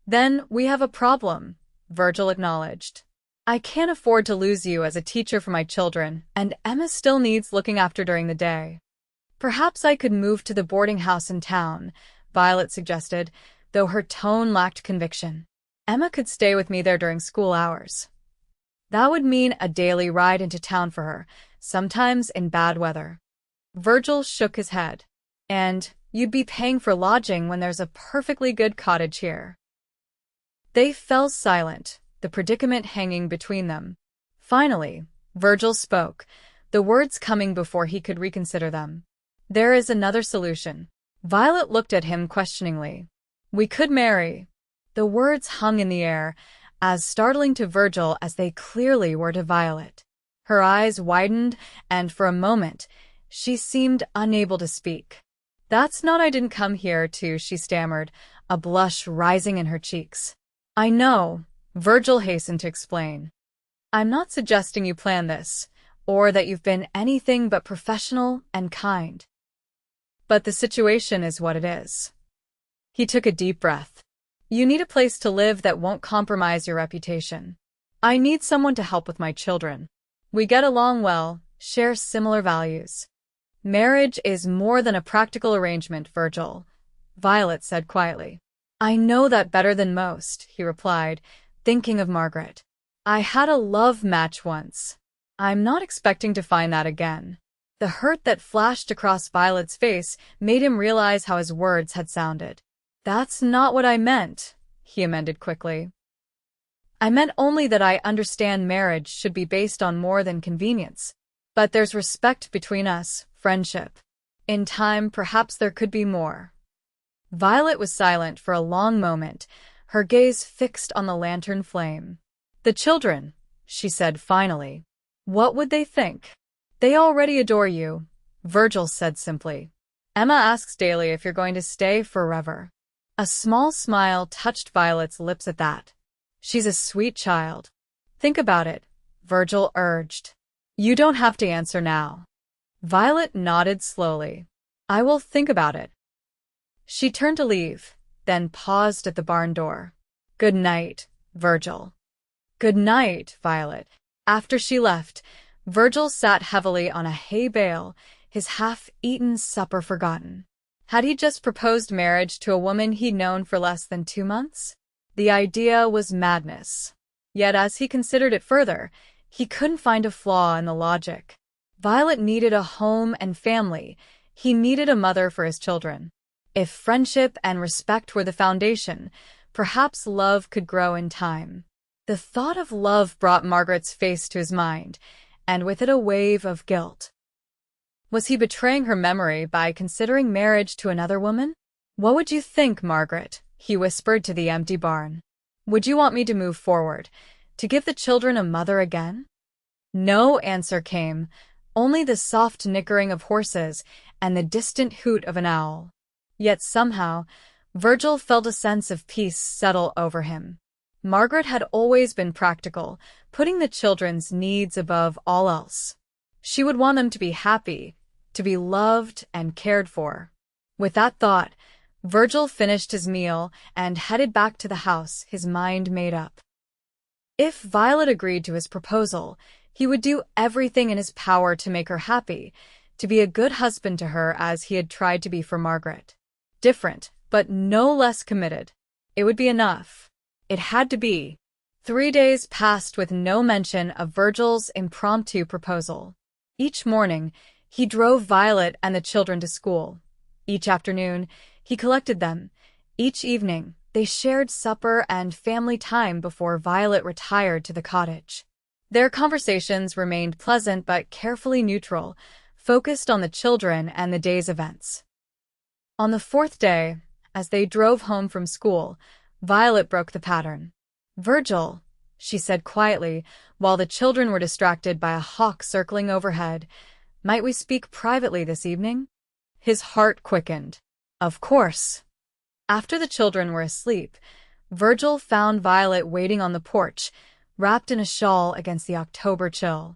Then we have a problem, Virgil acknowledged. I can't afford to lose you as a teacher for my children, and Emma still needs looking after during the day. Perhaps I could move to the boarding house in town, Violet suggested, though her tone lacked conviction. Emma could stay with me there during school hours. That would mean a daily ride into town for her, sometimes in bad weather. Virgil shook his head. And you'd be paying for lodging when there's a perfectly good cottage here. They fell silent, the predicament hanging between them. Finally, Virgil spoke, the words coming before he could reconsider them. There is another solution. Violet looked at him questioningly. We could marry. The words hung in the air, as startling to Virgil as they clearly were to Violet. Her eyes widened, and for a moment, she seemed unable to speak. That's not I didn't come here to, she stammered, a blush rising in her cheeks. I know, Virgil hastened to explain. I'm not suggesting you plan this, or that you've been anything but professional and kind. But the situation is what it is. He took a deep breath. You need a place to live that won't compromise your reputation. I need someone to help with my children. We get along well, share similar values. Marriage is more than a practical arrangement, Virgil, Violet said quietly. I know that better than most, he replied, thinking of Margaret. I had a love match once. I'm not expecting to find that again. The hurt that flashed across Violet's face made him realize how his words had sounded. That's not what I meant, he amended quickly. I meant only that I understand marriage should be based on more than convenience. But there's respect between us, friendship. In time, perhaps there could be more. Violet was silent for a long moment, her gaze fixed on the lantern flame. The children, she said finally. What would they think? They already adore you, Virgil said simply. Emma asks daily if you're going to stay forever. A small smile touched Violet's lips at that. She's a sweet child. Think about it, Virgil urged. You don't have to answer now. Violet nodded slowly. I will think about it. She turned to leave, then paused at the barn door. Good night, Virgil. Good night, Violet. After she left, Virgil sat heavily on a hay bale, his half-eaten supper forgotten. Had he just proposed marriage to a woman he'd known for less than 2 months? The idea was madness. Yet as he considered it further, he couldn't find a flaw in the logic. Violet needed a home and family. He needed a mother for his children. If friendship and respect were the foundation, perhaps love could grow in time. The thought of love brought Margaret's face to his mind, and with it a wave of guilt. Was he betraying her memory by considering marriage to another woman? What would you think, Margaret? He whispered to the empty barn. Would you want me to move forward, to give the children a mother again? No answer came, only the soft nickering of horses and the distant hoot of an owl. Yet somehow, Virgil felt a sense of peace settle over him. Margaret had always been practical, putting the children's needs above all else. She would want them to be happy, to be loved and cared for. With that thought, Virgil finished his meal and headed back to the house, his mind made up. If Violet agreed to his proposal, he would do everything in his power to make her happy, to be a good husband to her as he had tried to be for Margaret. Different, but no less committed. It would be enough. It had to be. 3 days passed with no mention of Virgil's impromptu proposal. Each morning, he drove Violet and the children to school. Each afternoon, he collected them. Each evening, they shared supper and family time before Violet retired to the cottage. Their conversations remained pleasant but carefully neutral, focused on the children and the day's events. On the 4th day, as they drove home from school, Violet broke the pattern. Virgil, she said quietly, while the children were distracted by a hawk circling overhead, might we speak privately this evening? His heart quickened. Of course. After the children were asleep, Virgil found Violet waiting on the porch, wrapped in a shawl against the October chill.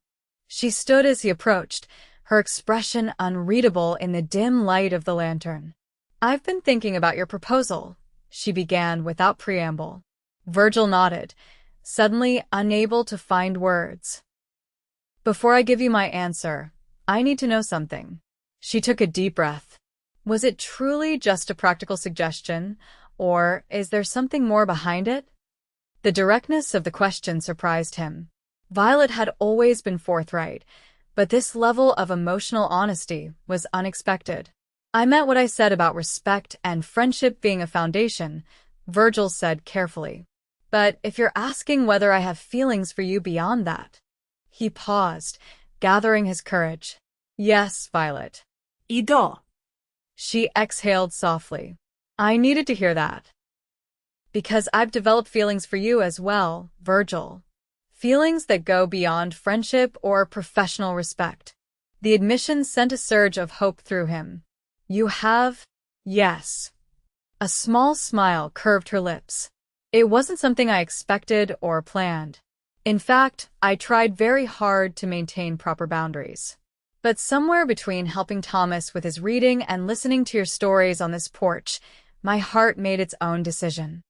She stood as he approached, her expression unreadable in the dim light of the lantern. I've been thinking about your proposal, she began without preamble. Virgil nodded, suddenly unable to find words. Before I give you my answer, I need to know something. She took a deep breath. Was it truly just a practical suggestion, or is there something more behind it? The directness of the question surprised him. Violet had always been forthright, but this level of emotional honesty was unexpected. I meant what I said about respect and friendship being a foundation, Virgil said carefully. But if you're asking whether I have feelings for you beyond that. He paused, gathering his courage. Yes, Violet. Ido. She exhaled softly. I needed to hear that. Because I've developed feelings for you as well, Virgil. Feelings that go beyond friendship or professional respect. The admission sent a surge of hope through him. You have? Yes. A small smile curved her lips. It wasn't something I expected or planned. In fact, I tried very hard to maintain proper boundaries. But somewhere between helping Thomas with his reading and listening to your stories on this porch, my heart made its own decision.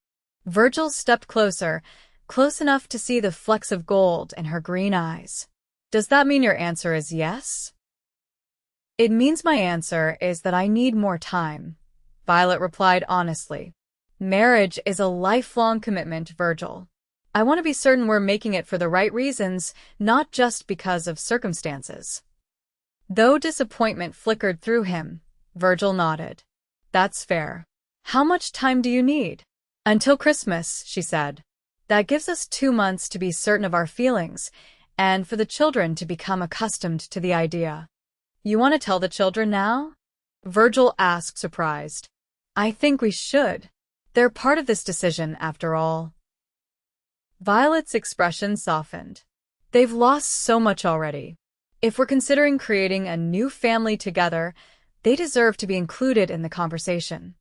Virgil stepped closer, close enough to see the flecks of gold in her green eyes. Does that mean your answer is yes? It means my answer is that I need more time, Violet replied honestly. Marriage is a lifelong commitment, Virgil. I want to be certain we're making it for the right reasons, not just because of circumstances. Though disappointment flickered through him, Virgil nodded. That's fair. How much time do you need? Until Christmas, she said. That gives us 2 months to be certain of our feelings, and for the children to become accustomed to the idea. You want to tell the children now? Virgil asked, surprised. I think we should. They're part of this decision, after all. Violet's expression softened. They've lost so much already. If we're considering creating a new family together, they deserve to be included in the conversation.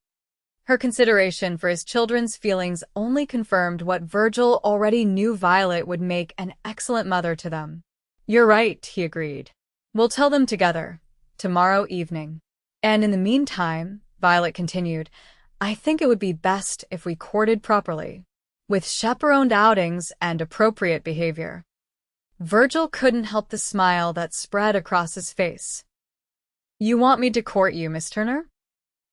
Her consideration for his children's feelings only confirmed what Virgil already knew: Violet would make an excellent mother to them. "You're right," he agreed. "We'll tell them together, tomorrow evening." "And in the meantime," Violet continued, "I think it would be best if we courted properly, with chaperoned outings and appropriate behavior." Virgil couldn't help the smile that spread across his face. "You want me to court you, Miss Turner?"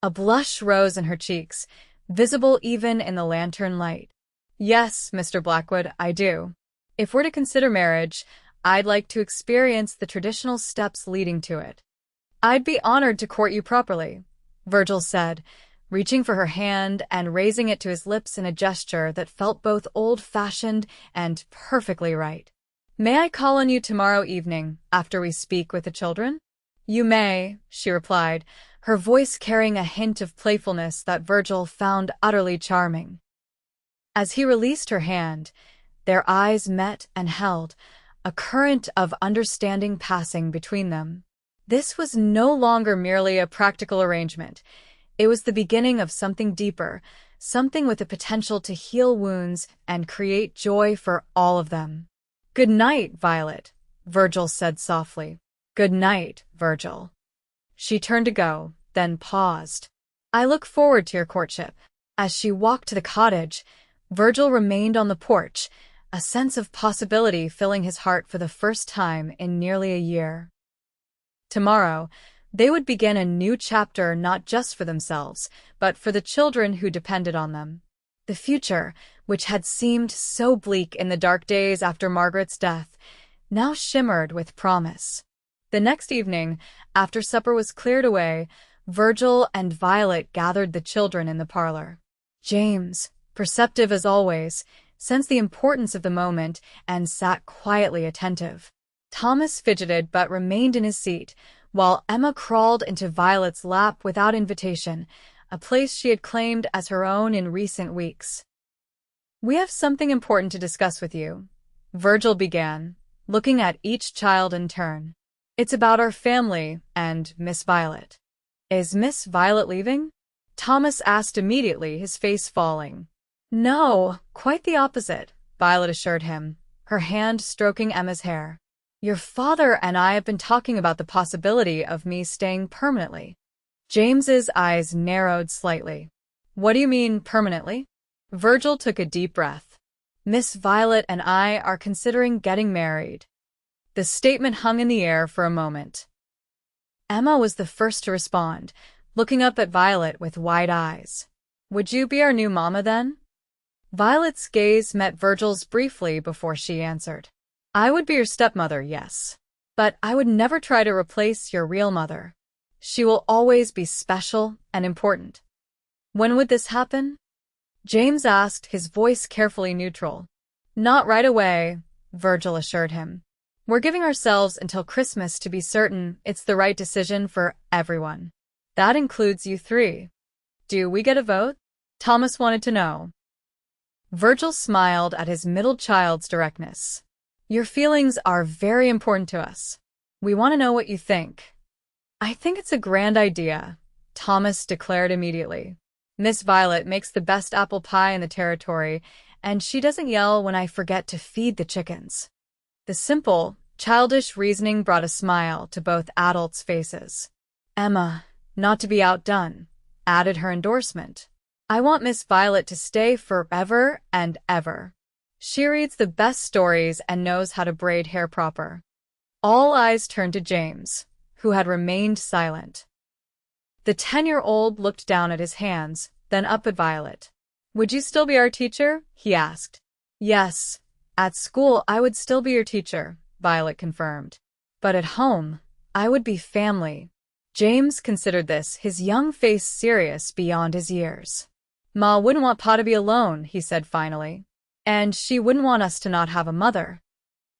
A blush rose in her cheeks, visible even in the lantern light. "Yes, Mr. Blackwood, I do. If we're to consider marriage, I'd like to experience the traditional steps leading to it." "I'd be honored to court you properly," Virgil said, reaching for her hand and raising it to his lips in a gesture that felt both old-fashioned and perfectly right. "May I call on you tomorrow evening, after we speak with the children?" "You may," she replied, her voice carrying a hint of playfulness that Virgil found utterly charming. As he released her hand, their eyes met and held, a current of understanding passing between them. This was no longer merely a practical arrangement. It was the beginning of something deeper, something with the potential to heal wounds and create joy for all of them. "Good night, Violet," Virgil said softly. "Good night, Virgil." She turned to go, then paused. "I look forward to your courtship." As she walked to the cottage, Virgil remained on the porch, a sense of possibility filling his heart for the first time in nearly a year. Tomorrow, they would begin a new chapter not just for themselves, but for the children who depended on them. The future, which had seemed so bleak in the dark days after Margaret's death, now shimmered with promise. The next evening, after supper was cleared away, Virgil and Violet gathered the children in the parlor. James, perceptive as always, sensed the importance of the moment and sat quietly attentive. Thomas fidgeted but remained in his seat, while Emma crawled into Violet's lap without invitation, a place she had claimed as her own in recent weeks. "We have something important to discuss with you," Virgil began, looking at each child in turn. "It's about our family and Miss Violet." "Is Miss Violet leaving?" Thomas asked immediately, his face falling. "No, quite the opposite," Violet assured him, her hand stroking Emma's hair. "Your father and I have been talking about the possibility of me staying permanently." James's eyes narrowed slightly. "What do you mean, permanently?" Virgil took a deep breath. "Miss Violet and I are considering getting married." The statement hung in the air for a moment. Emma was the first to respond, looking up at Violet with wide eyes. "Would you be our new mama then?" Violet's gaze met Virgil's briefly before she answered. "I would be your stepmother, yes. But I would never try to replace your real mother. She will always be special and important." "When would this happen?" James asked, his voice carefully neutral. "Not right away," Virgil assured him. "We're giving ourselves until Christmas to be certain it's the right decision for everyone. That includes you three. Do we get a vote?" Thomas wanted to know. Virgil smiled at his middle child's directness. "Your feelings are very important to us. We want to know what you think." "I think it's a grand idea," Thomas declared immediately. "Miss Violet makes the best apple pie in the territory, and she doesn't yell when I forget to feed the chickens." The simple, childish reasoning brought a smile to both adults' faces. Emma, not to be outdone, added her endorsement. "I want Miss Violet to stay forever and ever. She reads the best stories and knows how to braid hair proper." All eyes turned to James, who had remained silent. The 10-year-old looked down at his hands, then up at Violet. "Would you still be our teacher?" he asked. "Yes, at school I would still be your teacher," Violet confirmed. "But at home, I would be family." James considered this, his young face serious beyond his years. "Ma wouldn't want Pa to be alone," he said finally. "And she wouldn't want us to not have a mother."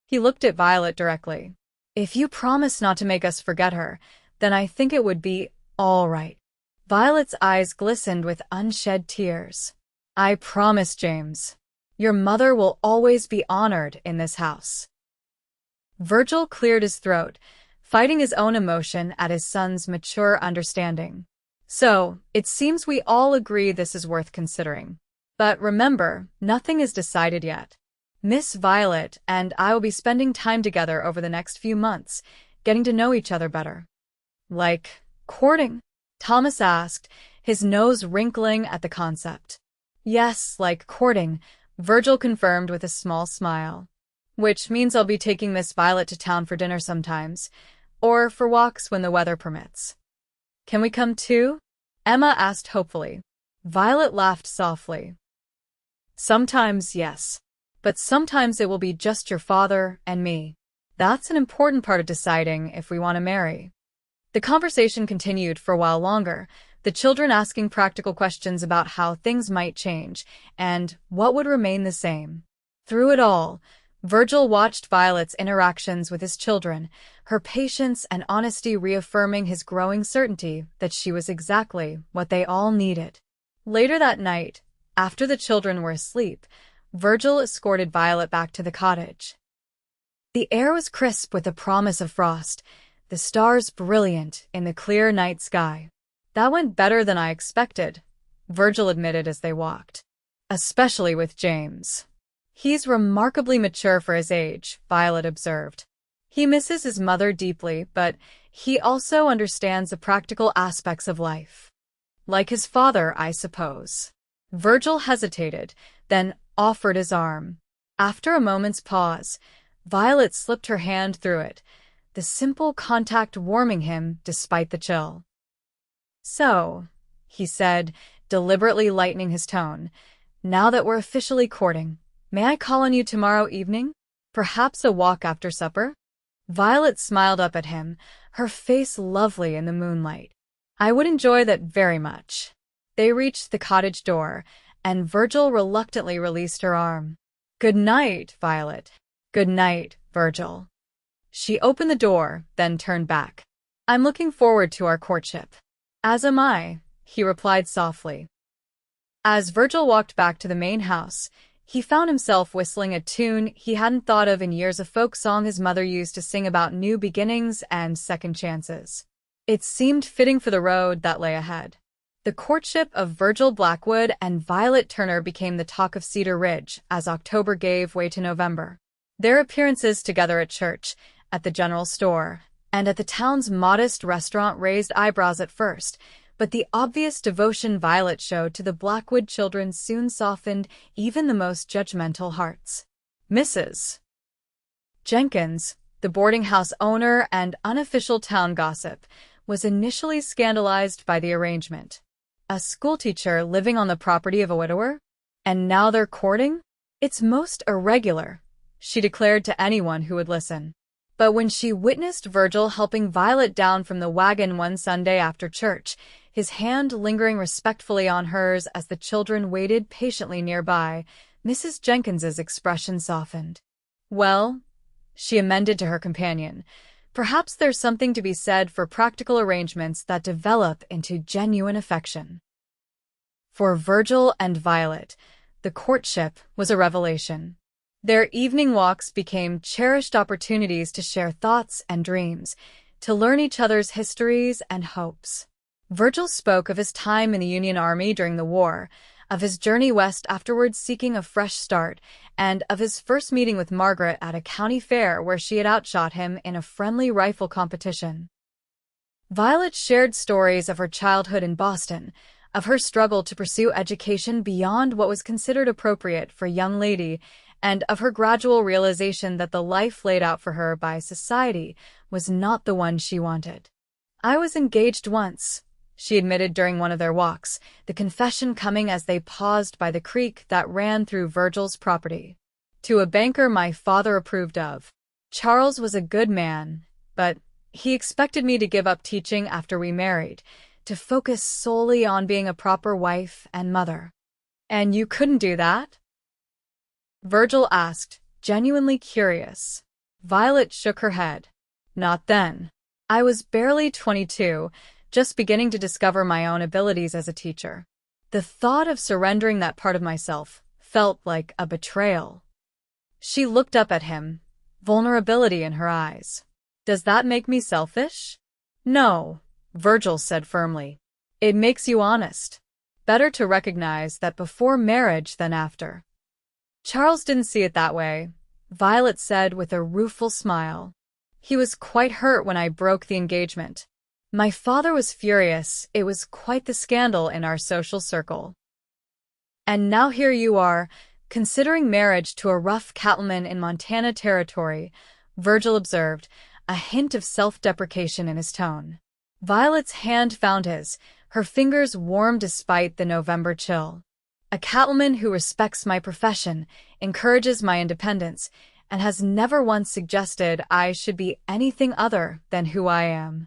He looked at Violet directly. "If you promise not to make us forget her, then I think it would be all right." Violet's eyes glistened with unshed tears. "I promise, James. Your mother will always be honored in this house." Virgil cleared his throat, fighting his own emotion at his son's mature understanding. So, it seems we all agree this is worth considering. But remember, nothing is decided yet. Miss Violet and I will be spending time together over the next few months, getting to know each other better. Like courting? Thomas asked, his nose wrinkling at the concept. Yes, like courting, Virgil confirmed with a small smile. Which means I'll be taking Miss Violet to town for dinner sometimes, or for walks when the weather permits. Can we come too? Emma asked hopefully. Violet laughed softly. Sometimes, yes. But sometimes it will be just your father and me. That's an important part of deciding if we want to marry. The conversation continued for a while longer, the children asking practical questions about how things might change and what would remain the same. Through it all, Virgil watched Violet's interactions with his children, her patience and honesty reaffirming his growing certainty that she was exactly what they all needed. Later that night, after the children were asleep, Virgil escorted Violet back to the cottage. The air was crisp with the promise of frost, the stars brilliant in the clear night sky. That went better than I expected, Virgil admitted as they walked. Especially with James. He's remarkably mature for his age, Violet observed. He misses his mother deeply, but he also understands the practical aspects of life. Like his father, I suppose. Virgil hesitated, then offered his arm. After a moment's pause, Violet slipped her hand through it, the simple contact warming him despite the chill. So, he said, deliberately lightening his tone, now that we're officially courting, may I call on you tomorrow evening? Perhaps a walk after supper? Violet smiled up at him, her face lovely in the moonlight. I would enjoy that very much. They reached the cottage door, and Virgil reluctantly released her arm. Good night, Violet. Good night, Virgil. She opened the door, then turned back. I'm looking forward to our courtship. As am I, he replied softly. As Virgil walked back to the main house, he found himself whistling a tune he hadn't thought of in years, a folk song his mother used to sing about new beginnings and second chances. It seemed fitting for the road that lay ahead. The courtship of Virgil Blackwood and Violet Turner became the talk of Cedar Ridge as October gave way to November. Their appearances together at church, at the general store, and at the town's modest restaurant raised eyebrows at first, but the obvious devotion Violet showed to the Blackwood children soon softened even the most judgmental hearts. Mrs. Jenkins, the boarding house owner and unofficial town gossip, was initially scandalized by the arrangement. A schoolteacher living on the property of a widower? And now they're courting? It's most irregular, she declared to anyone who would listen. But when she witnessed Virgil helping Violet down from the wagon one Sunday after church, his hand lingering respectfully on hers as the children waited patiently nearby, Mrs. Jenkins's expression softened. Well, she amended to her companion, perhaps there's something to be said for practical arrangements that develop into genuine affection. For Virgil and Violet, the courtship was a revelation. Their evening walks became cherished opportunities to share thoughts and dreams, to learn each other's histories and hopes. Virgil spoke of his time in the Union Army during the war, of his journey west afterwards seeking a fresh start, and of his first meeting with Margaret at a county fair where she had outshot him in a friendly rifle competition. Violet shared stories of her childhood in Boston, of her struggle to pursue education beyond what was considered appropriate for a young lady, and of her gradual realization that the life laid out for her by society was not the one she wanted. I was engaged once, she admitted during one of their walks, the confession coming as they paused by the creek that ran through Virgil's property. To a banker my father approved of. Charles was a good man, but he expected me to give up teaching after we married, to focus solely on being a proper wife and mother. And you couldn't do that? Virgil asked, genuinely curious. Violet shook her head. Not then. I was barely 22, just beginning to discover my own abilities as a teacher. The thought of surrendering that part of myself felt like a betrayal. She looked up at him, vulnerability in her eyes. Does that make me selfish? No, Virgil said firmly. It makes you honest. Better to recognize that before marriage than after. Charles didn't see it that way, Violet said with a rueful smile. He was quite hurt when I broke the engagement. My father was furious. It was quite the scandal in our social circle. And now here you are, considering marriage to a rough cattleman in Montana Territory, Virgil observed, a hint of self-deprecation in his tone. Violet's hand found his, her fingers warm despite the November chill. A cattleman who respects my profession, encourages my independence, and has never once suggested I should be anything other than who I am.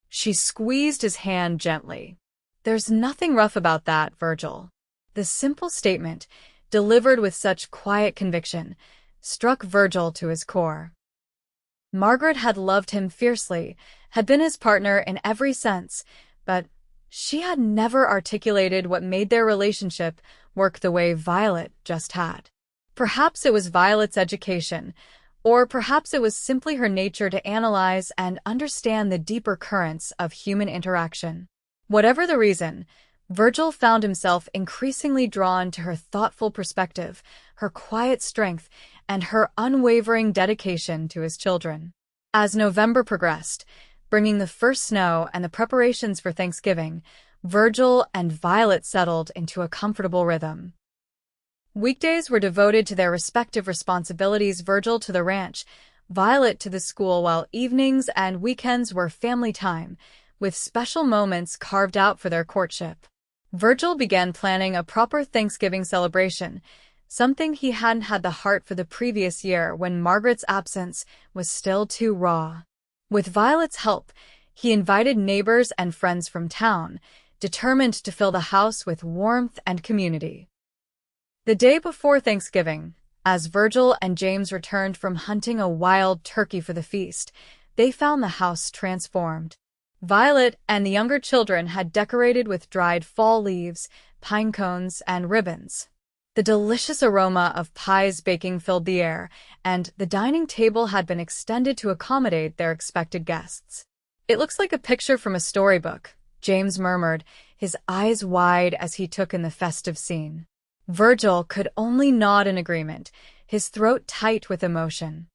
She squeezed his hand gently. There's nothing rough about that, Virgil. The simple statement, delivered with such quiet conviction, struck Virgil to his core. Margaret had loved him fiercely, had been his partner in every sense, but she had never articulated what made their relationship work the way Violet just had. Perhaps it was Violet's education, or perhaps it was simply her nature to analyze and understand the deeper currents of human interaction. Whatever the reason, Virgil found himself increasingly drawn to her thoughtful perspective, her quiet strength, and her unwavering dedication to his children. As November progressed, bringing the first snow and the preparations for Thanksgiving, Virgil and Violet settled into a comfortable rhythm. Weekdays were devoted to their respective responsibilities, Virgil to the ranch, Violet to the school, while evenings and weekends were family time, with special moments carved out for their courtship. Virgil began planning a proper Thanksgiving celebration, something he hadn't had the heart for the previous year when Margaret's absence was still too raw. With Violet's help, he invited neighbors and friends from town, determined to fill the house with warmth and community. The day before Thanksgiving, as Virgil and James returned from hunting a wild turkey for the feast, they found the house transformed. Violet and the younger children had decorated with dried fall leaves, pine cones, and ribbons. The delicious aroma of pies baking filled the air, and the dining table had been extended to accommodate their expected guests. It looks like a picture from a storybook, James murmured, his eyes wide as he took in the festive scene. Virgil could only nod in agreement, his throat tight with emotion.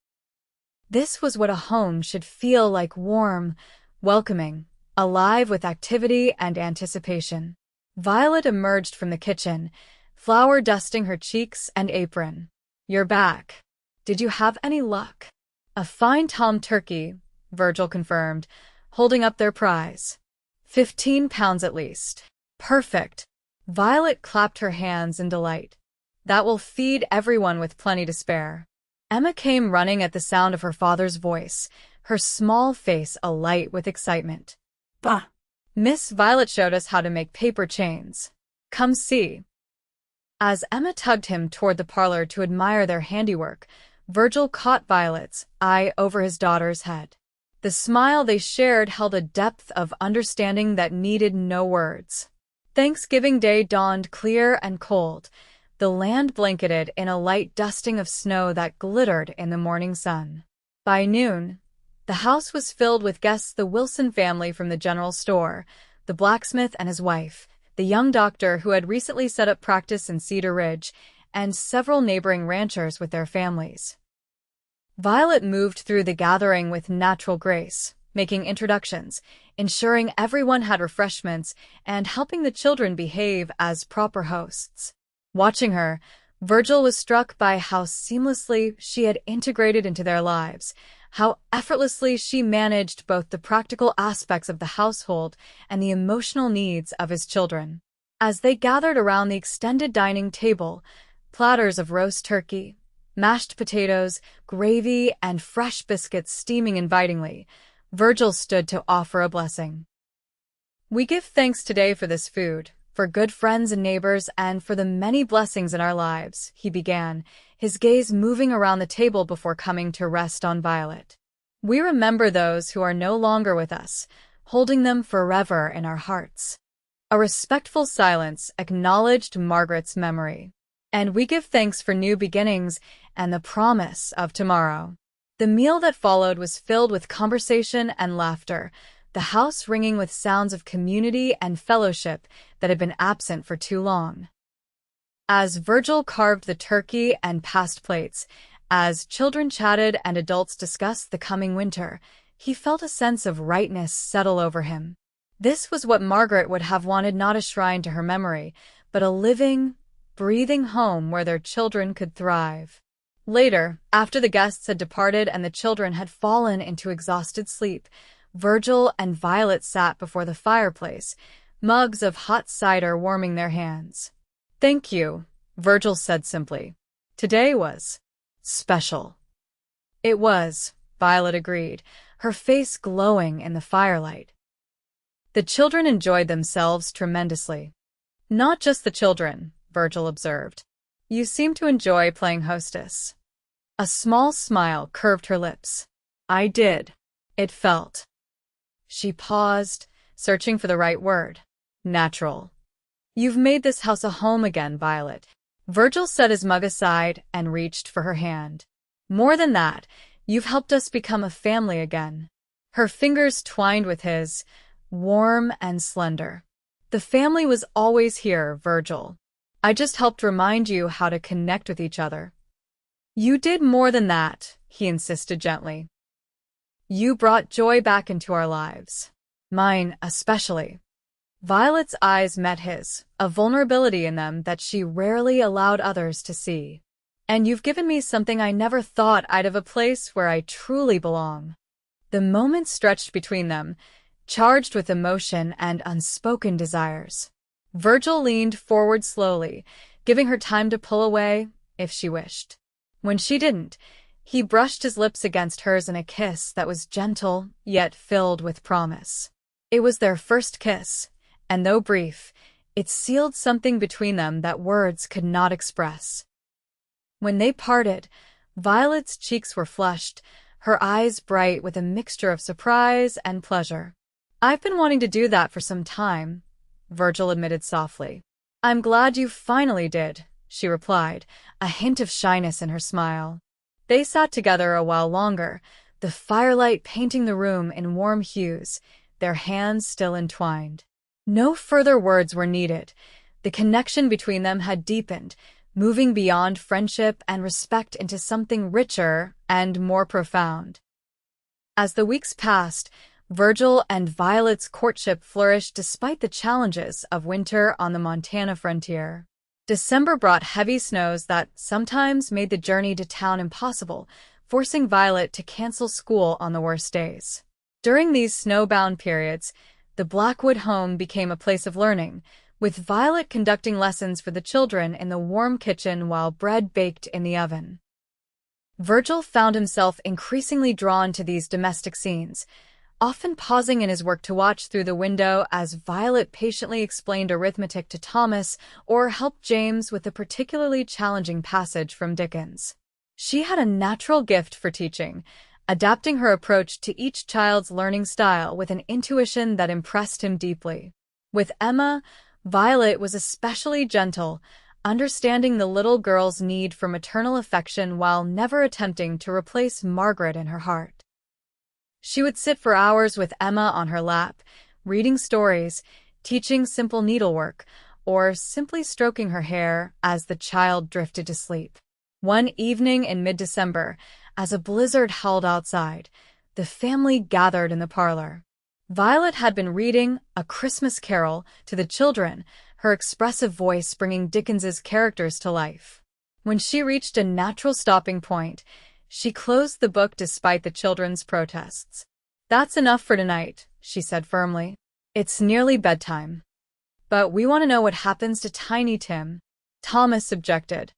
This was what a home should feel like, warm, welcoming, alive with activity and anticipation. Violet emerged from the kitchen, flour dusting her cheeks and apron. You're back. Did you have any luck? A fine tom turkey, Virgil confirmed, holding up their prize. 15 pounds at least. Perfect. Violet clapped her hands in delight. That will feed everyone with plenty to spare. Emma came running at the sound of her father's voice, her small face alight with excitement. Bah! Miss Violet showed us how to make paper chains. Come see. As Emma tugged him toward the parlor to admire their handiwork, Virgil caught Violet's eye over his daughter's head. The smile they shared held a depth of understanding that needed no words. Thanksgiving Day dawned clear and cold, the land blanketed in a light dusting of snow that glittered in the morning sun. By noon, the house was filled with guests: the Wilson family from the general store, the blacksmith and his wife, the young doctor who had recently set up practice in Cedar Ridge, and several neighboring ranchers with their families. Violet moved through the gathering with natural grace, making introductions, ensuring everyone had refreshments, and helping the children behave as proper hosts. Watching her, Virgil was struck by how seamlessly she had integrated into their lives, how effortlessly she managed both the practical aspects of the household and the emotional needs of his children. As they gathered around the extended dining table, platters of roast turkey, mashed potatoes, gravy, and fresh biscuits steaming invitingly, Virgil stood to offer a blessing. We give thanks today for this food, for good friends and neighbors, and for the many blessings in our lives, he began, his gaze moving around the table before coming to rest on Violet. We remember those who are no longer with us, holding them forever in our hearts. A respectful silence acknowledged Margaret's memory. And we give thanks for new beginnings and the promise of tomorrow. The meal that followed was filled with conversation and laughter, the house ringing with sounds of community and fellowship that had been absent for too long. As Virgil carved the turkey and passed plates, as children chatted and adults discussed the coming winter, he felt a sense of rightness settle over him. This was what Margaret would have wanted, not a shrine to her memory, but a living, breathing home where their children could thrive. Later, after the guests had departed and the children had fallen into exhausted sleep, Virgil and Violet sat before the fireplace, mugs of hot cider warming their hands. "Thank you," Virgil said simply. "Today was special." "It was," Violet agreed, her face glowing in the firelight. The children enjoyed themselves tremendously. "Not just the children," Virgil observed. "You seem to enjoy playing hostess." A small smile curved her lips. "I did. It felt." She paused, searching for the right word. "Natural." "You've made this house a home again, Violet." Virgil set his mug aside and reached for her hand. "More than that, you've helped us become a family again." Her fingers twined with his, warm and slender. "The family was always here, Virgil. I just helped remind you how to connect with each other." "You did more than that," he insisted gently. "You brought joy back into our lives. Mine especially." Violet's eyes met his, a vulnerability in them that she rarely allowed others to see. "And you've given me something I never thought I'd have, a place where I truly belong." The moment stretched between them, charged with emotion and unspoken desires. Virgil leaned forward slowly, giving her time to pull away, if she wished. When she didn't, he brushed his lips against hers in a kiss that was gentle, yet filled with promise. It was their first kiss, and though brief, it sealed something between them that words could not express. When they parted, Violet's cheeks were flushed, her eyes bright with a mixture of surprise and pleasure. "I've been wanting to do that for some time," Virgil admitted softly. "I'm glad you finally did," she replied, a hint of shyness in her smile. They sat together a while longer, the firelight painting the room in warm hues, their hands still entwined. No further words were needed. The connection between them had deepened, moving beyond friendship and respect into something richer and more profound. As the weeks passed, Virgil and Violet's courtship flourished despite the challenges of winter on the Montana frontier. December brought heavy snows that sometimes made the journey to town impossible, forcing Violet to cancel school on the worst days. During these snowbound periods, the Blackwood home became a place of learning, with Violet conducting lessons for the children in the warm kitchen while bread baked in the oven. Virgil found himself increasingly drawn to these domestic scenes, often pausing in his work to watch through the window as Violet patiently explained arithmetic to Thomas or helped James with a particularly challenging passage from Dickens. She had a natural gift for teaching, adapting her approach to each child's learning style with an intuition that impressed him deeply. With Emma, Violet was especially gentle, understanding the little girl's need for maternal affection while never attempting to replace Margaret in her heart. She would sit for hours with Emma on her lap, reading stories, teaching simple needlework, or simply stroking her hair as the child drifted to sleep. One evening in mid-December, as a blizzard howled outside, the family gathered in the parlor. Violet had been reading A Christmas Carol to the children, her expressive voice bringing Dickens's characters to life. When she reached a natural stopping point, she closed the book despite the children's protests. "That's enough for tonight," she said firmly. "It's nearly bedtime." "But we want to know what happens to Tiny Tim," Thomas objected.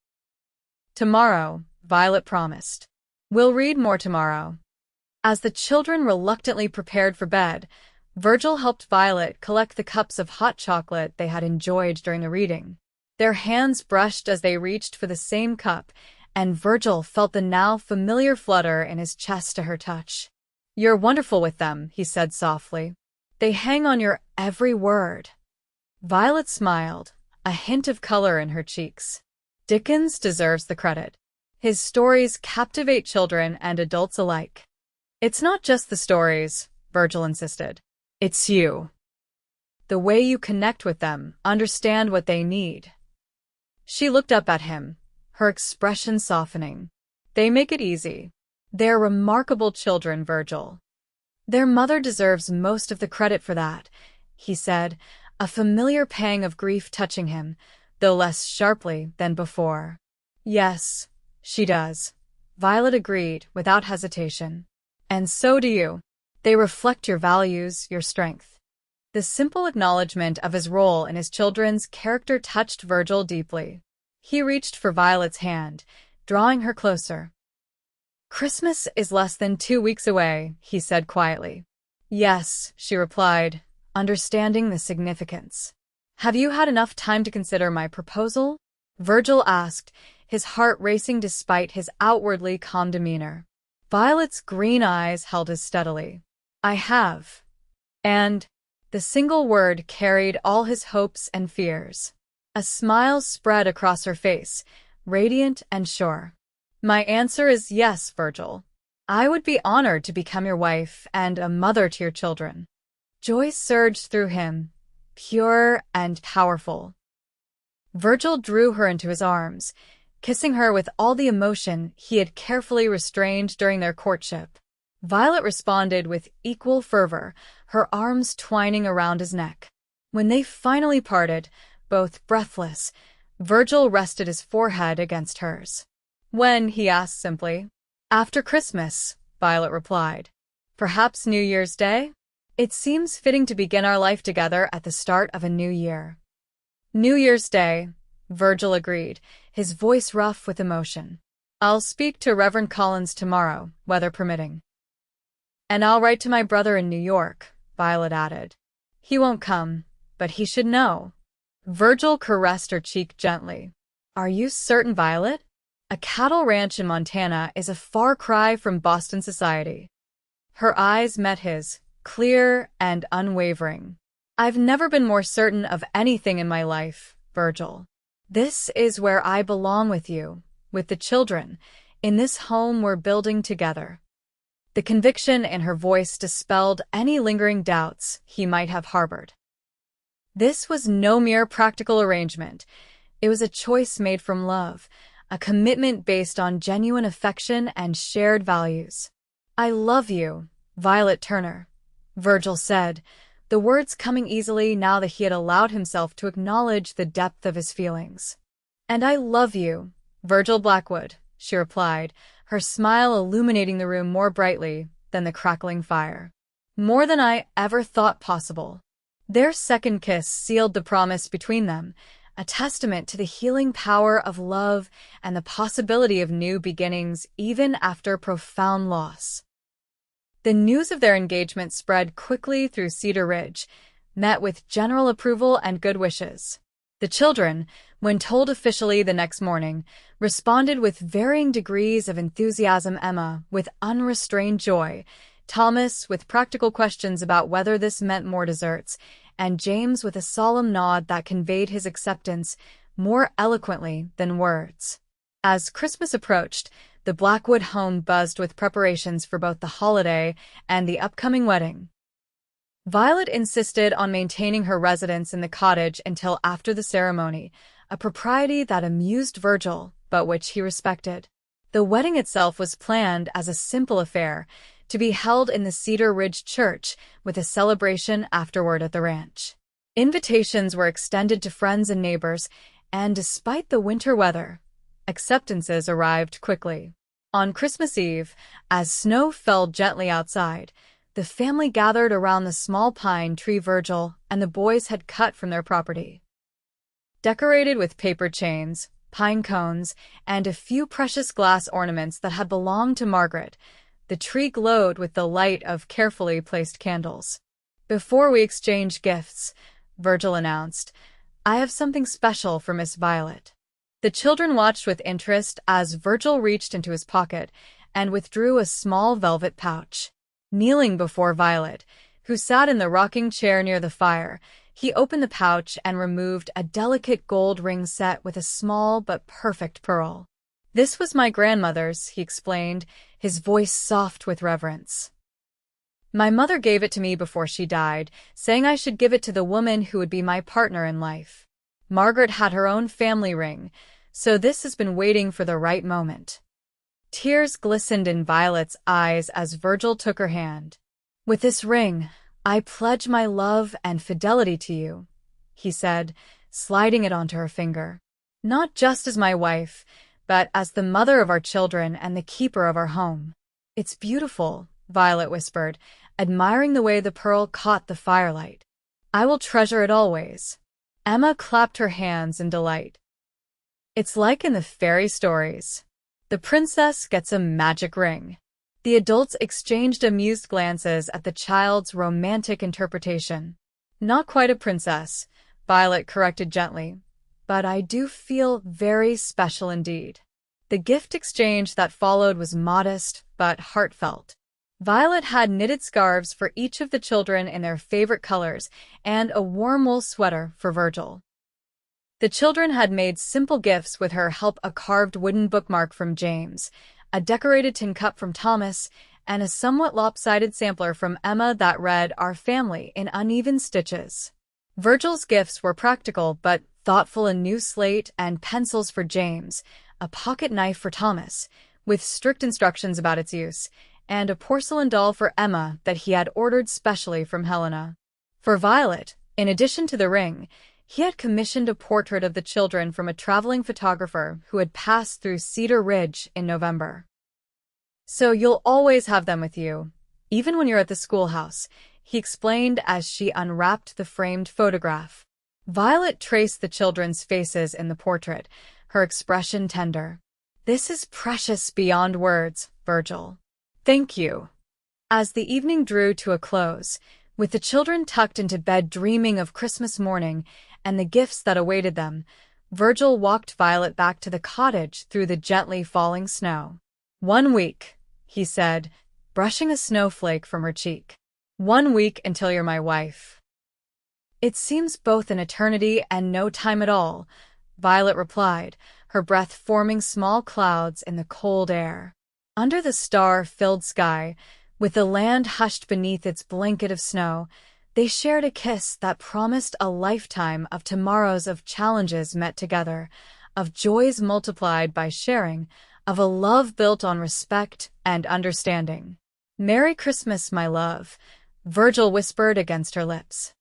"Tomorrow," Violet promised. "We'll read more tomorrow." As the children reluctantly prepared for bed, Virgil helped Violet collect the cups of hot chocolate they had enjoyed during the reading. Their hands brushed as they reached for the same cup, and Virgil felt the now familiar flutter in his chest to her touch. "You're wonderful with them," he said softly. "They hang on your every word." Violet smiled, a hint of color in her cheeks. Dickens deserves the credit. His stories captivate children and adults alike. "It's not just the stories," Virgil insisted. It's you. The way you connect with them, understand what they need. She looked up at him, her expression softening. They make it easy. They're remarkable children, Virgil. Their mother deserves most of the credit for that, he said, a familiar pang of grief touching him, though less sharply than before. Yes, she does. Violet agreed, without hesitation. And so do you. They reflect your values, your strength. The simple acknowledgement of his role in his children's character touched Virgil deeply. He reached for Violet's hand, drawing her closer. Christmas is less than 2 weeks away, he said quietly. Yes, she replied, understanding the significance. Have you had enough time to consider my proposal? Virgil asked, his heart racing despite his outwardly calm demeanor. Violet's green eyes held his steadily. I have. And the single word carried all his hopes and fears. A smile spread across her face, radiant and sure. My answer is yes, Virgil. I would be honored to become your wife and a mother to your children. Joy surged through him, pure and powerful. Virgil drew her into his arms, kissing her with all the emotion he had carefully restrained during their courtship. Violet responded with equal fervor, her arms twining around his neck. When they finally parted, both breathless, Virgil rested his forehead against hers. When, he asked simply. After Christmas, Violet replied. Perhaps New Year's Day? It seems fitting to begin our life together at the start of a new year. New Year's Day, Virgil agreed, his voice rough with emotion. I'll speak to Reverend Collins tomorrow, weather permitting. And I'll write to my brother in New York, Violet added. He won't come, but he should know. Virgil caressed her cheek gently. Are you certain, Violet? A cattle ranch in Montana is a far cry from Boston society. Her eyes met his, clear and unwavering. I've never been more certain of anything in my life, Virgil. This is where I belong with you, with the children, in this home we're building together. The conviction in her voice dispelled any lingering doubts he might have harbored. This was no mere practical arrangement. It was a choice made from love, a commitment based on genuine affection and shared values. I love you, Violet Turner, Virgil said, the words coming easily now that he had allowed himself to acknowledge the depth of his feelings. And I love you, Virgil Blackwood, she replied, her smile illuminating the room more brightly than the crackling fire. More than I ever thought possible. Their second kiss sealed the promise between them, a testament to the healing power of love and the possibility of new beginnings even after profound loss. The news of their engagement spread quickly through Cedar Ridge, met with general approval and good wishes. The children, when told officially the next morning, responded with varying degrees of enthusiasm. Emma, with unrestrained joy, Thomas, with practical questions about whether this meant more desserts, and James with a solemn nod that conveyed his acceptance more eloquently than words. As Christmas approached, the Blackwood home buzzed with preparations for both the holiday and the upcoming wedding. Violet insisted on maintaining her residence in the cottage until after the ceremony, a propriety that amused Virgil, but which he respected. The wedding itself was planned as a simple affair, to be held in the Cedar Ridge Church, with a celebration afterward at the ranch. Invitations were extended to friends and neighbors, and despite the winter weather, acceptances arrived quickly. On Christmas Eve, as snow fell gently outside, the family gathered around the small pine tree Virgil and the boys had cut from their property. Decorated with paper chains, pine cones, and a few precious glass ornaments that had belonged to Margaret, the tree glowed with the light of carefully placed candles. Before we exchange gifts, Virgil announced, I have something special for Miss Violet. The children watched with interest as Virgil reached into his pocket and withdrew a small velvet pouch. Kneeling before Violet, who sat in the rocking chair near the fire, he opened the pouch and removed a delicate gold ring set with a small but perfect pearl. This was my grandmother's, he explained, his voice soft with reverence. My mother gave it to me before she died, saying I should give it to the woman who would be my partner in life. Margaret had her own family ring, so this has been waiting for the right moment. Tears glistened in Violet's eyes as Virgil took her hand. With this ring, I pledge my love and fidelity to you, he said, sliding it onto her finger. Not just as my wife, but as the mother of our children and the keeper of our home. It's beautiful, Violet whispered, admiring the way the pearl caught the firelight. I will treasure it always. Emma clapped her hands in delight. It's like in the fairy stories. The princess gets a magic ring. The adults exchanged amused glances at the child's romantic interpretation. Not quite a princess, Violet corrected gently, but I do feel very special indeed. The gift exchange that followed was modest but heartfelt. Violet had knitted scarves for each of the children in their favorite colors and a warm wool sweater for Virgil. The children had made simple gifts with her help: a carved wooden bookmark from James, a decorated tin cup from Thomas, and a somewhat lopsided sampler from Emma that read "Our Family" in uneven stitches. Virgil's gifts were practical but thoughtful: a new slate and pencils for James, a pocket knife for Thomas, with strict instructions about its use, and a porcelain doll for Emma that he had ordered specially from Helena. For Violet, in addition to the ring, he had commissioned a portrait of the children from a traveling photographer who had passed through Cedar Ridge in November. So you'll always have them with you, even when you're at the schoolhouse, he explained as she unwrapped the framed photograph. Violet traced the children's faces in the portrait, her expression tender. This is precious beyond words, Virgil. Thank you. As the evening drew to a close, with the children tucked into bed dreaming of Christmas morning and the gifts that awaited them, Virgil walked Violet back to the cottage through the gently falling snow. 1 week, he said, brushing a snowflake from her cheek. 1 week until you're my wife. It seems both an eternity and no time at all, Violet replied, her breath forming small clouds in the cold air. Under the star-filled sky, with the land hushed beneath its blanket of snow, they shared a kiss that promised a lifetime of tomorrows, of challenges met together, of joys multiplied by sharing, of a love built on respect and understanding. Merry Christmas, my love, Virgil whispered against her lips.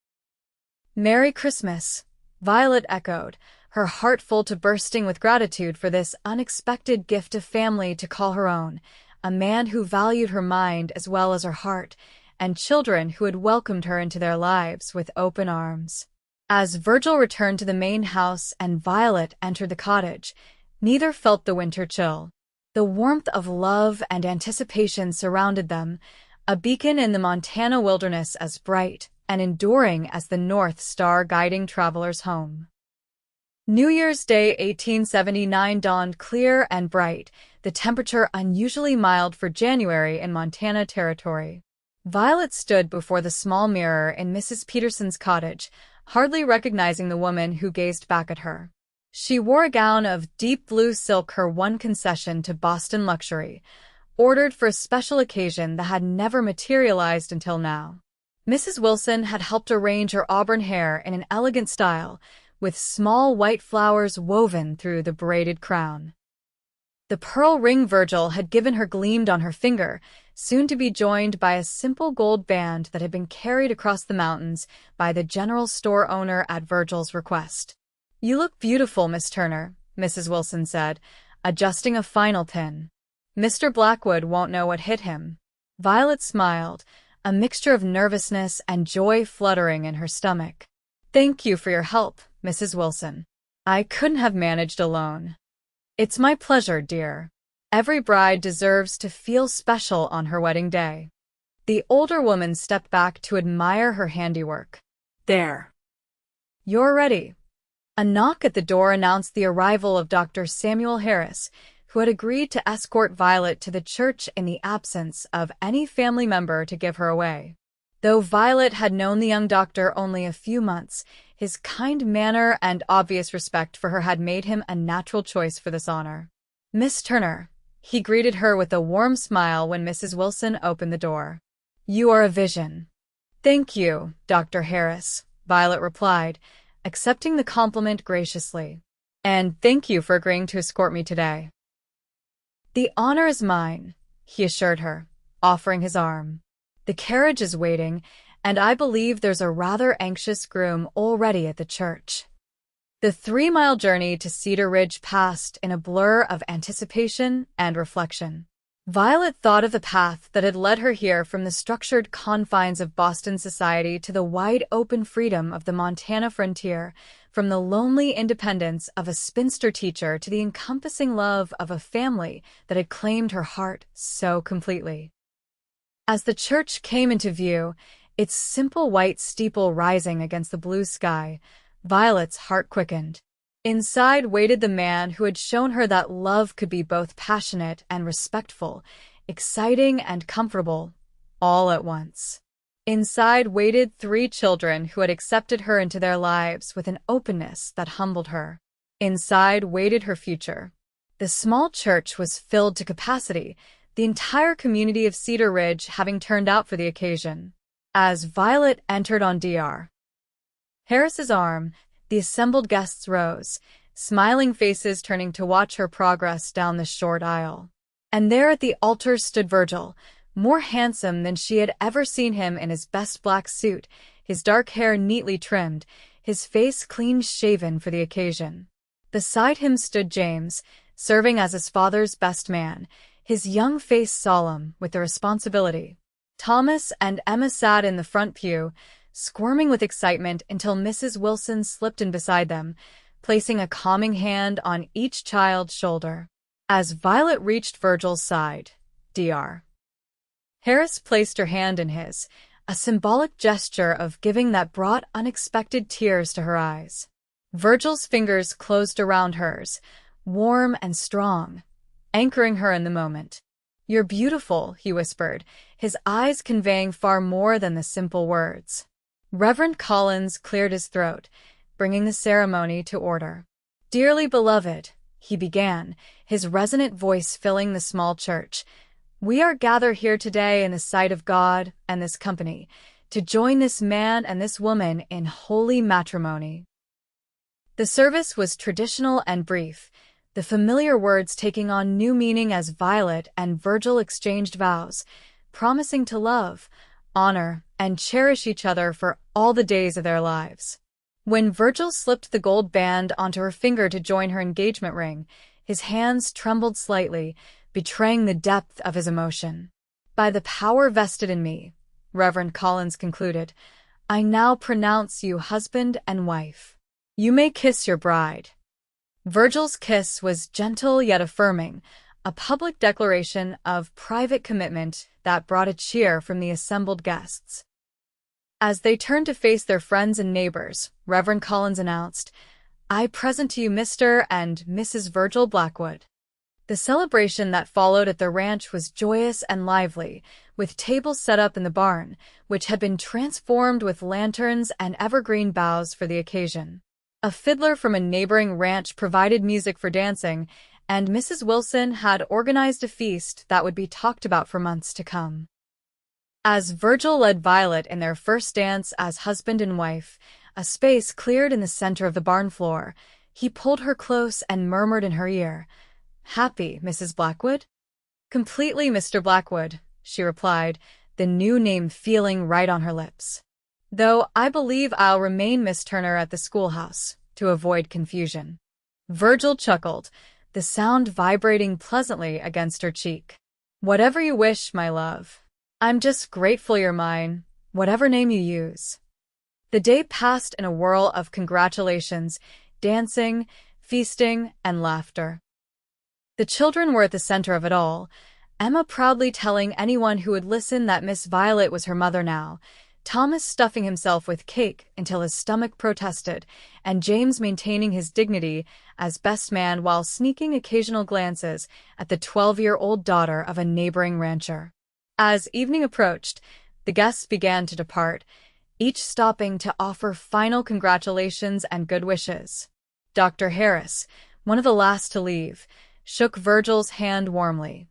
Merry Christmas, Violet echoed, her heart full to bursting with gratitude for this unexpected gift of family to call her own, a man who valued her mind as well as her heart, and children who had welcomed her into their lives with open arms. As Virgil returned to the main house and Violet entered the cottage, neither felt the winter chill. The warmth of love and anticipation surrounded them, a beacon in the Montana wilderness as bright and enduring as the North Star guiding travelers home. New Year's Day 1879 dawned clear and bright, the temperature unusually mild for January in Montana Territory. Violet stood before the small mirror in Mrs. Peterson's cottage, hardly recognizing the woman who gazed back at her. She wore a gown of deep blue silk, her one concession to Boston luxury, ordered for a special occasion that had never materialized until now. Mrs. Wilson had helped arrange her auburn hair in an elegant style, with small white flowers woven through the braided crown. The pearl ring Virgil had given her gleamed on her finger, soon to be joined by a simple gold band that had been carried across the mountains by the general store owner at Virgil's request. You look beautiful, Miss Turner, Mrs. Wilson said, adjusting a final pin. Mr. Blackwood won't know what hit him. Violet smiled, a mixture of nervousness and joy fluttering in her stomach. Thank you for your help, Mrs. Wilson. I couldn't have managed alone. It's my pleasure, dear. Every bride deserves to feel special on her wedding day. The older woman stepped back to admire her handiwork. There. You're ready. A knock at the door announced the arrival of Dr. Samuel Harris, who had agreed to escort Violet to the church in the absence of any family member to give her away. Though Violet had known the young doctor only a few months, his kind manner and obvious respect for her had made him a natural choice for this honor. Miss Turner, he greeted her with a warm smile when Mrs. Wilson opened the door. You are a vision. Thank you, Dr. Harris, Violet replied, accepting the compliment graciously. And thank you for agreeing to escort me today. The honor is mine, he assured her, offering his arm. The carriage is waiting, and I believe there's a rather anxious groom already at the church. The 3-mile journey to Cedar Ridge passed in a blur of anticipation and reflection. Violet thought of the path that had led her here from the structured confines of Boston society to the wide-open freedom of the Montana frontier, from the lonely independence of a spinster teacher to the encompassing love of a family that had claimed her heart so completely. As the church came into view, its simple white steeple rising against the blue sky, Violet's heart quickened. Inside waited the man who had shown her that love could be both passionate and respectful, exciting and comfortable, all at once. Inside waited 3 children who had accepted her into their lives with an openness that humbled her. Inside waited her future. The small church was filled to capacity, the entire community of Cedar Ridge having turned out for the occasion. As Violet entered on Dr. Harris's arm, the assembled guests rose, smiling faces turning to watch her progress down the short aisle. And there at the altar stood Virgil, more handsome than she had ever seen him in his best black suit, his dark hair neatly trimmed, his face clean-shaven for the occasion. Beside him stood James, serving as his father's best man, his young face solemn with the responsibility. Thomas and Emma sat in the front pew, squirming with excitement until Mrs. Wilson slipped in beside them, placing a calming hand on each child's shoulder. As Violet reached Virgil's side, Dr. Harris placed her hand in his, a symbolic gesture of giving that brought unexpected tears to her eyes. Virgil's fingers closed around hers, warm and strong, anchoring her in the moment. "You're beautiful," he whispered, his eyes conveying far more than the simple words. Reverend Collins cleared his throat, bringing the ceremony to order. "Dearly beloved," he began, his resonant voice filling the small church, "we are gathered here today in the sight of God and this company, to join this man and this woman in holy matrimony." The service was traditional and brief, the familiar words taking on new meaning as Violet and Virgil exchanged vows, promising to love, honor, and cherish each other for all the days of their lives. When Virgil slipped the gold band onto her finger to join her engagement ring, his hands trembled slightly, betraying the depth of his emotion. "By the power vested in me," Reverend Collins concluded, "I now pronounce you husband and wife. You may kiss your bride." Virgil's kiss was gentle yet affirming, a public declaration of private commitment that brought a cheer from the assembled guests. As they turned to face their friends and neighbors, Reverend Collins announced, "I present to you Mr. and Mrs. Virgil Blackwood." The celebration that followed at the ranch was joyous and lively, with tables set up in the barn, which had been transformed with lanterns and evergreen boughs for the occasion. A fiddler from a neighboring ranch provided music for dancing, and Mrs. Wilson had organized a feast that would be talked about for months to come. As Virgil led Violet in their first dance as husband and wife, a space cleared in the center of the barn floor, he pulled her close and murmured in her ear, "Happy, Mrs. Blackwood?" "Completely, Mr. Blackwood," she replied, the new name feeling right on her lips. "Though I believe I'll remain Miss Turner at the schoolhouse, to avoid confusion." Virgil chuckled, the sound vibrating pleasantly against her cheek. "Whatever you wish, my love. I'm just grateful you're mine, whatever name you use." The day passed in a whirl of congratulations, dancing, feasting, and laughter. The children were at the center of it all, Emma proudly telling anyone who would listen that Miss Violet was her mother now, Thomas stuffing himself with cake until his stomach protested, and James maintaining his dignity as best man while sneaking occasional glances at the 12-year-old daughter of a neighboring rancher. As evening approached, the guests began to depart, each stopping to offer final congratulations and good wishes. Dr. Harris, one of the last to leave, shook Virgil's hand warmly.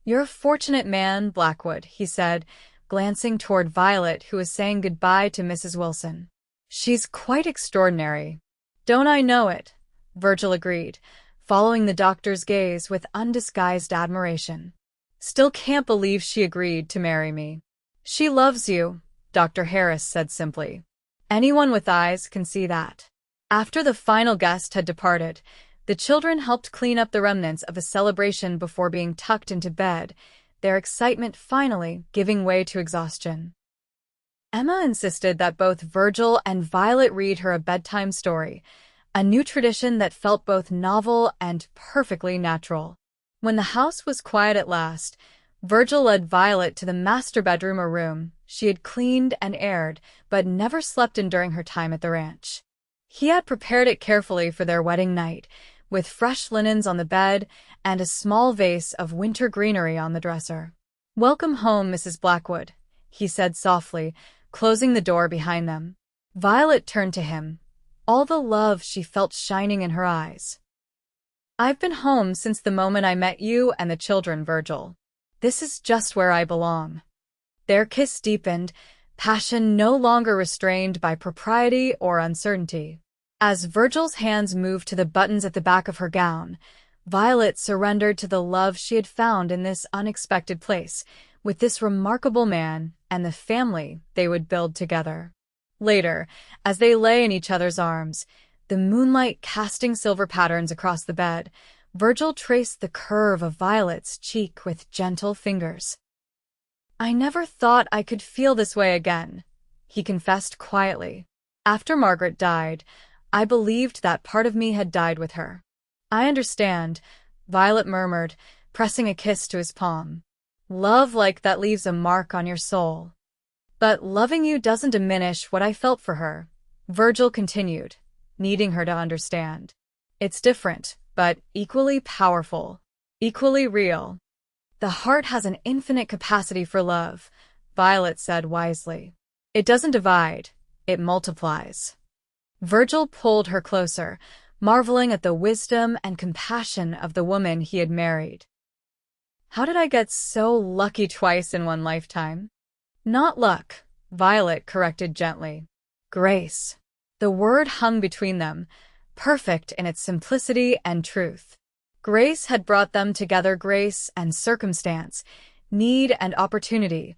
"You're a fortunate man, Blackwood," he said, glancing toward Violet, who was saying goodbye to Mrs. Wilson. "She's quite extraordinary." "Don't I know it?" Virgil agreed, following the doctor's gaze with undisguised admiration. "Still can't believe she agreed to marry me." "She loves you," Dr. Harris said simply. "Anyone with eyes can see that." After the final guest had departed, the children helped clean up the remnants of a celebration before being tucked into bed, their excitement finally giving way to exhaustion. Emma insisted that both Virgil and Violet read her a bedtime story, a new tradition that felt both novel and perfectly natural. When the house was quiet at last, Virgil led Violet to the master bedroom, a room she had cleaned and aired, but never slept in during her time at the ranch. He had prepared it carefully for their wedding night, with fresh linens on the bed and a small vase of winter greenery on the dresser. "Welcome home, Mrs. Blackwood," he said softly, closing the door behind them. Violet turned to him, all the love she felt shining in her eyes. "I've been home since the moment I met you and the children, Virgil. This is just where I belong." Their kiss deepened, passion no longer restrained by propriety or uncertainty. As Virgil's hands moved to the buttons at the back of her gown, Violet surrendered to the love she had found in this unexpected place, with this remarkable man and the family they would build together. Later, as they lay in each other's arms, the moonlight casting silver patterns across the bed, Virgil traced the curve of Violet's cheek with gentle fingers. "I never thought I could feel this way again," he confessed quietly. "After Margaret died, I believed that part of me had died with her." "I understand," Violet murmured, pressing a kiss to his palm. "Love like that leaves a mark on your soul." "But loving you doesn't diminish what I felt for her," Virgil continued, needing her to understand. "It's different, but equally powerful, equally real." "The heart has an infinite capacity for love," Violet said wisely. "It doesn't divide, it multiplies." Virgil pulled her closer, marveling at the wisdom and compassion of the woman he had married. "How did I get so lucky twice in one lifetime?" "Not luck," Violet corrected gently. "Grace." The word hung between them, perfect in its simplicity and truth. Grace had brought them together, grace and circumstance, need and opportunity,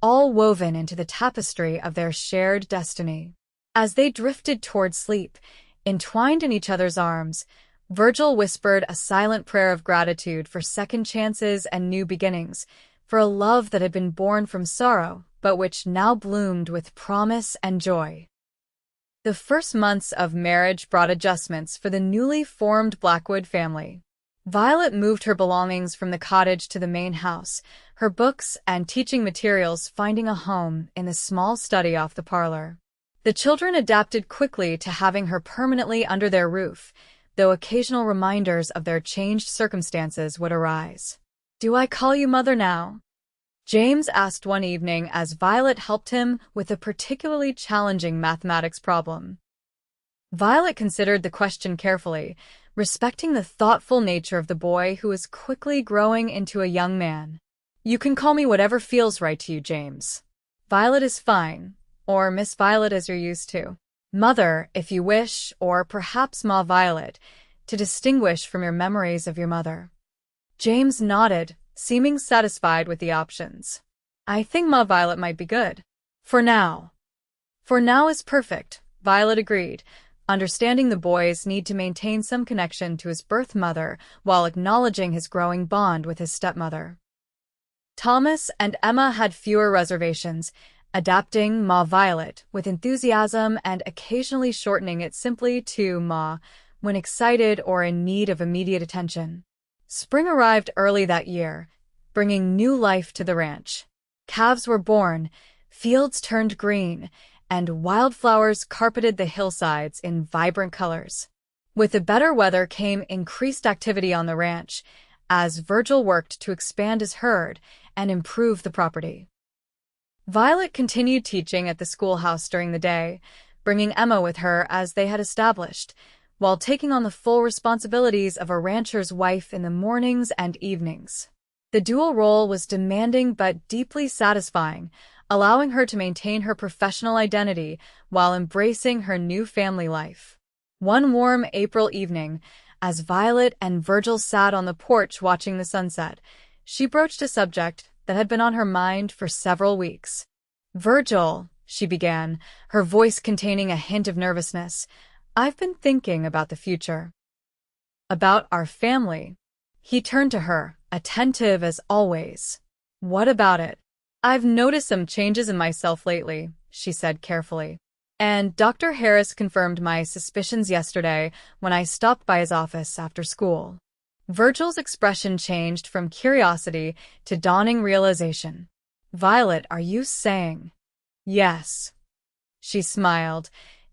all woven into the tapestry of their shared destiny. As they drifted toward sleep, entwined in each other's arms, Virgil whispered a silent prayer of gratitude for second chances and new beginnings, for a love that had been born from sorrow, but which now bloomed with promise and joy. The first months of marriage brought adjustments for the newly formed Blackwood family. Violet moved her belongings from the cottage to the main house, her books and teaching materials finding a home in the small study off the parlor. The children adapted quickly to having her permanently under their roof, though occasional reminders of their changed circumstances would arise. "Do I call you Mother now?" James asked one evening as Violet helped him with a particularly challenging mathematics problem. Violet considered the question carefully, respecting the thoughtful nature of the boy who was quickly growing into a young man. "You can call me whatever feels right to you, James. Violet is fine, or Miss Violet as you're used to. Mother, if you wish, or perhaps Ma Violet, to distinguish from your memories of your mother." James nodded, seeming satisfied with the options. "I think Ma Violet might be good. For now." "For now is perfect," Violet agreed, understanding the boy's need to maintain some connection to his birth mother while acknowledging his growing bond with his stepmother. Thomas and Emma had fewer reservations, adapting Ma Violet with enthusiasm and occasionally shortening it simply to Ma when excited or in need of immediate attention. Spring arrived early that year, bringing new life to the ranch. Calves were born, fields turned green, and wildflowers carpeted the hillsides in vibrant colors. With the better weather came increased activity on the ranch, as Virgil worked to expand his herd and improve the property. Violet continued teaching at the schoolhouse during the day, bringing Emma with her as they had established, while taking on the full responsibilities of a rancher's wife in the mornings and evenings. The dual role was demanding but deeply satisfying, allowing her to maintain her professional identity while embracing her new family life. One warm April evening, as Violet and Virgil sat on the porch watching the sunset, she broached a subject that had been on her mind for several weeks. "Virgil," she began, her voice containing a hint of nervousness, "I've been thinking about the future. About our family." He turned to her, attentive as always. "What about it?" "I've noticed some changes in myself lately," she said carefully. "And Dr. Harris confirmed my suspicions yesterday when I stopped by his office after school." Virgil's expression changed from curiosity to dawning realization. "Violet, are you saying?" "Yes." She smiled,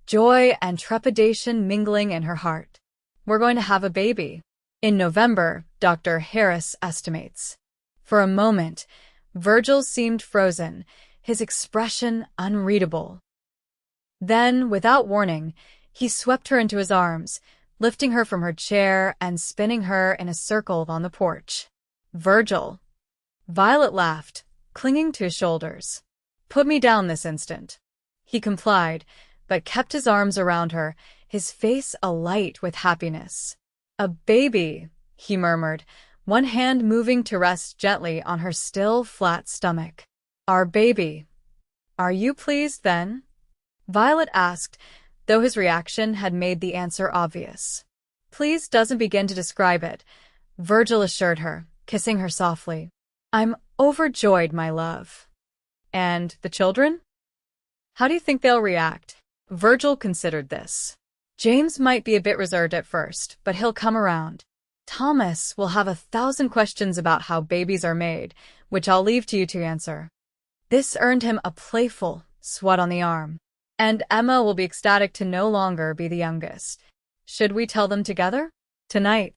joy and trepidation mingling in her heart. "We're going to have a baby. In November, Dr. Harris estimates." For a moment, Virgil seemed frozen, his expression unreadable. Then, without warning, he swept her into his arms, lifting her from her chair and spinning her in a circle on the porch. "Virgil." Violet laughed, clinging to his shoulders. "Put me down this instant." He complied, but kept his arms around her, his face alight with happiness. "A baby," he murmured, one hand moving to rest gently on her still, flat stomach. "Our baby. Are you pleased, then?" Violet asked, though his reaction had made the answer obvious. "Pleased doesn't begin to describe it," Virgil assured her, kissing her softly. "I'm overjoyed, my love." "And the children? How do you think they'll react?" Virgil considered this. "James might be a bit reserved at first, but he'll come around. Thomas will have 1,000 questions about how babies are made, which I'll leave to you to answer." This earned him a playful swat on the arm. "And Emma will be ecstatic to no longer be the youngest. Should we tell them together? Tonight?"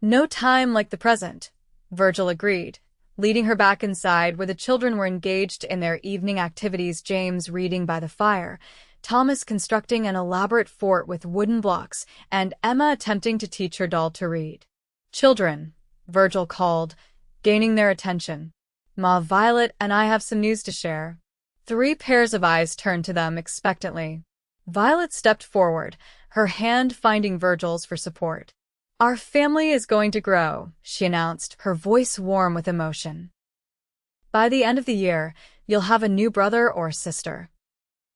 "No time like the present," Virgil agreed, leading her back inside where the children were engaged in their evening activities, James reading by the fire, Thomas constructing an elaborate fort with wooden blocks, and Emma attempting to teach her doll to read. "Children," Virgil called, gaining their attention. "Ma Violet and I have some news to share." 3 pairs of eyes turned to them expectantly. Violet stepped forward, her hand finding Virgil's for support. "Our family is going to grow," she announced, her voice warm with emotion. "By the end of the year, you'll have a new brother or sister."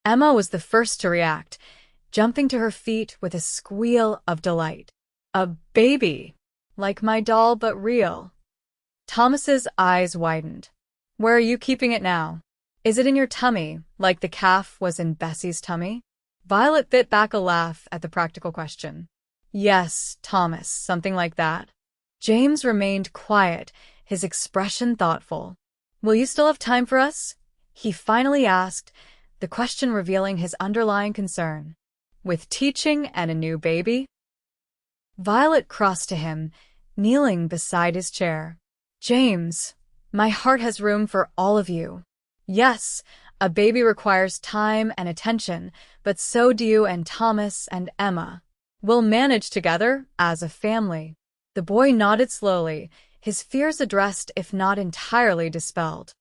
Emma was the first to react, jumping to her feet with a squeal of delight. "A baby! Like my doll, but real." Thomas's eyes widened. "Where are you keeping it now? Is it in your tummy, like the calf was in Bessie's tummy?" Violet bit back a laugh at the practical question. "Yes, Thomas, something like that." James remained quiet, his expression thoughtful. "Will you still have time for us?" he finally asked, the question revealing his underlying concern. "With teaching and a new baby?" Violet crossed to him, kneeling beside his chair. "James, my heart has room for all of you. Yes, a baby requires time and attention, but so do you and Thomas and Emma. We'll manage together as a family." The boy nodded slowly, his fears addressed if not entirely dispelled.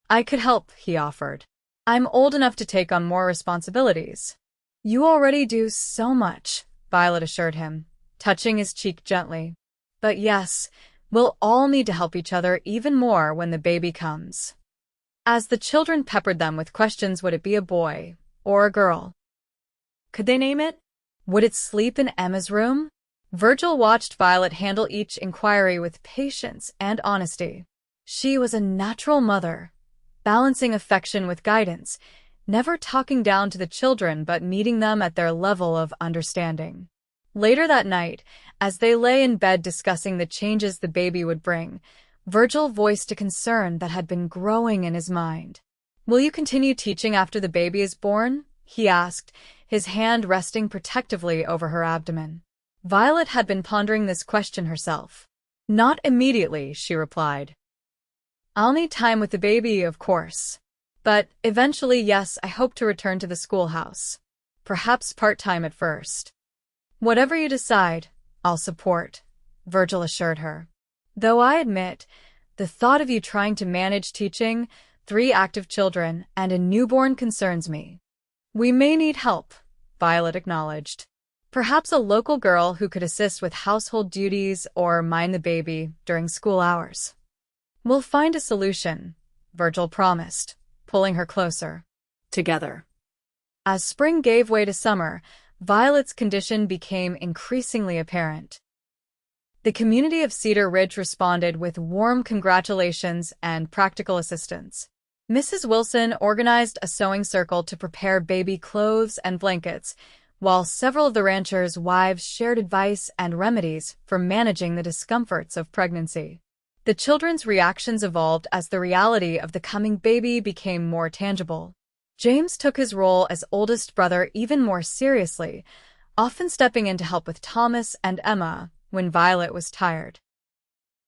"I could help," he offered. "I'm old enough to take on more responsibilities." "You already do so much," Violet assured him, touching his cheek gently. "But yes, we'll all need to help each other even more when the baby comes." As the children peppered them with questions, would it be a boy or a girl? Could they name it? Would it sleep in Emma's room? Virgil watched Violet handle each inquiry with patience and honesty. She was a natural mother, balancing affection with guidance, never talking down to the children but meeting them at their level of understanding. Later that night, as they lay in bed discussing the changes the baby would bring, Virgil voiced a concern that had been growing in his mind. "Will you continue teaching after the baby is born?" he asked, his hand resting protectively over her abdomen. Violet had been pondering this question herself. "Not immediately," she replied. "I'll need time with the baby, of course. But eventually, yes, I hope to return to the schoolhouse. Perhaps part-time at first." "Whatever you decide, I'll support," Virgil assured her. "Though I admit, The thought of you trying to manage teaching, 3 active children, and a newborn concerns me. We may need help, Violet acknowledged. Perhaps a local girl who could assist with household duties or mind the baby during school hours. We'll find a solution, Virgil promised, pulling her closer. Together. As spring gave way to summer, Violet's condition became increasingly apparent. The community of Cedar Ridge responded with warm congratulations and practical assistance. Mrs. Wilson organized a sewing circle to prepare baby clothes and blankets, while several of the ranchers' wives shared advice and remedies for managing the discomforts of pregnancy. The children's reactions evolved as the reality of the coming baby became more tangible. James took his role as oldest brother even more seriously, often stepping in to help with Thomas and Emma when Violet was tired.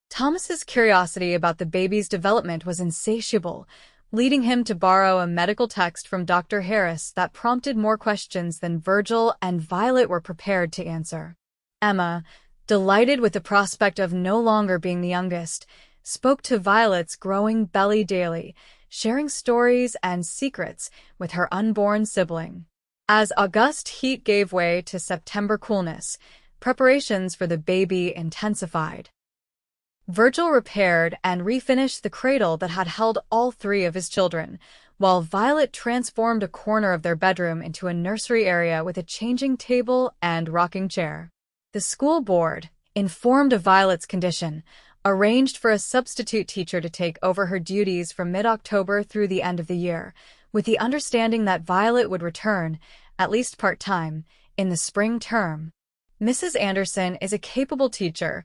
Thomas's curiosity about the baby's development was insatiable, leading him to borrow a medical text from Dr. Harris that prompted more questions than Virgil and Violet were prepared to answer. Emma, delighted with the prospect of no longer being the youngest, spoke to Violet's growing belly daily, sharing stories and secrets with her unborn sibling. As August heat gave way to September coolness, preparations for the baby intensified. Virgil repaired and refinished the cradle that had held all 3 of his children, while Violet transformed a corner of their bedroom into a nursery area with a changing table and rocking chair. The school board, informed of Violet's condition, arranged for a substitute teacher to take over her duties from mid-October through the end of the year, with the understanding that Violet would return, at least part-time, in the spring term. Mrs. Anderson is a capable teacher,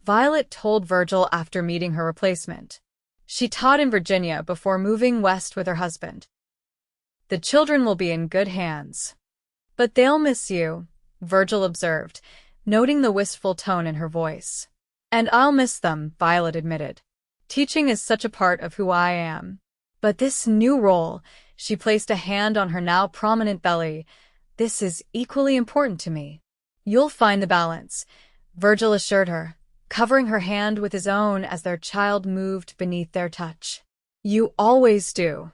Violet told Virgil after meeting her replacement. She taught in Virginia before moving west with her husband. The children will be in good hands. But they'll miss you, Virgil observed, noting the wistful tone in her voice. And I'll miss them, Violet admitted. Teaching is such a part of who I am. But this new role, she placed a hand on her now prominent belly, this is equally important to me. You'll find the balance, Virgil assured her, covering her hand with his own as their child moved beneath their touch. You always do.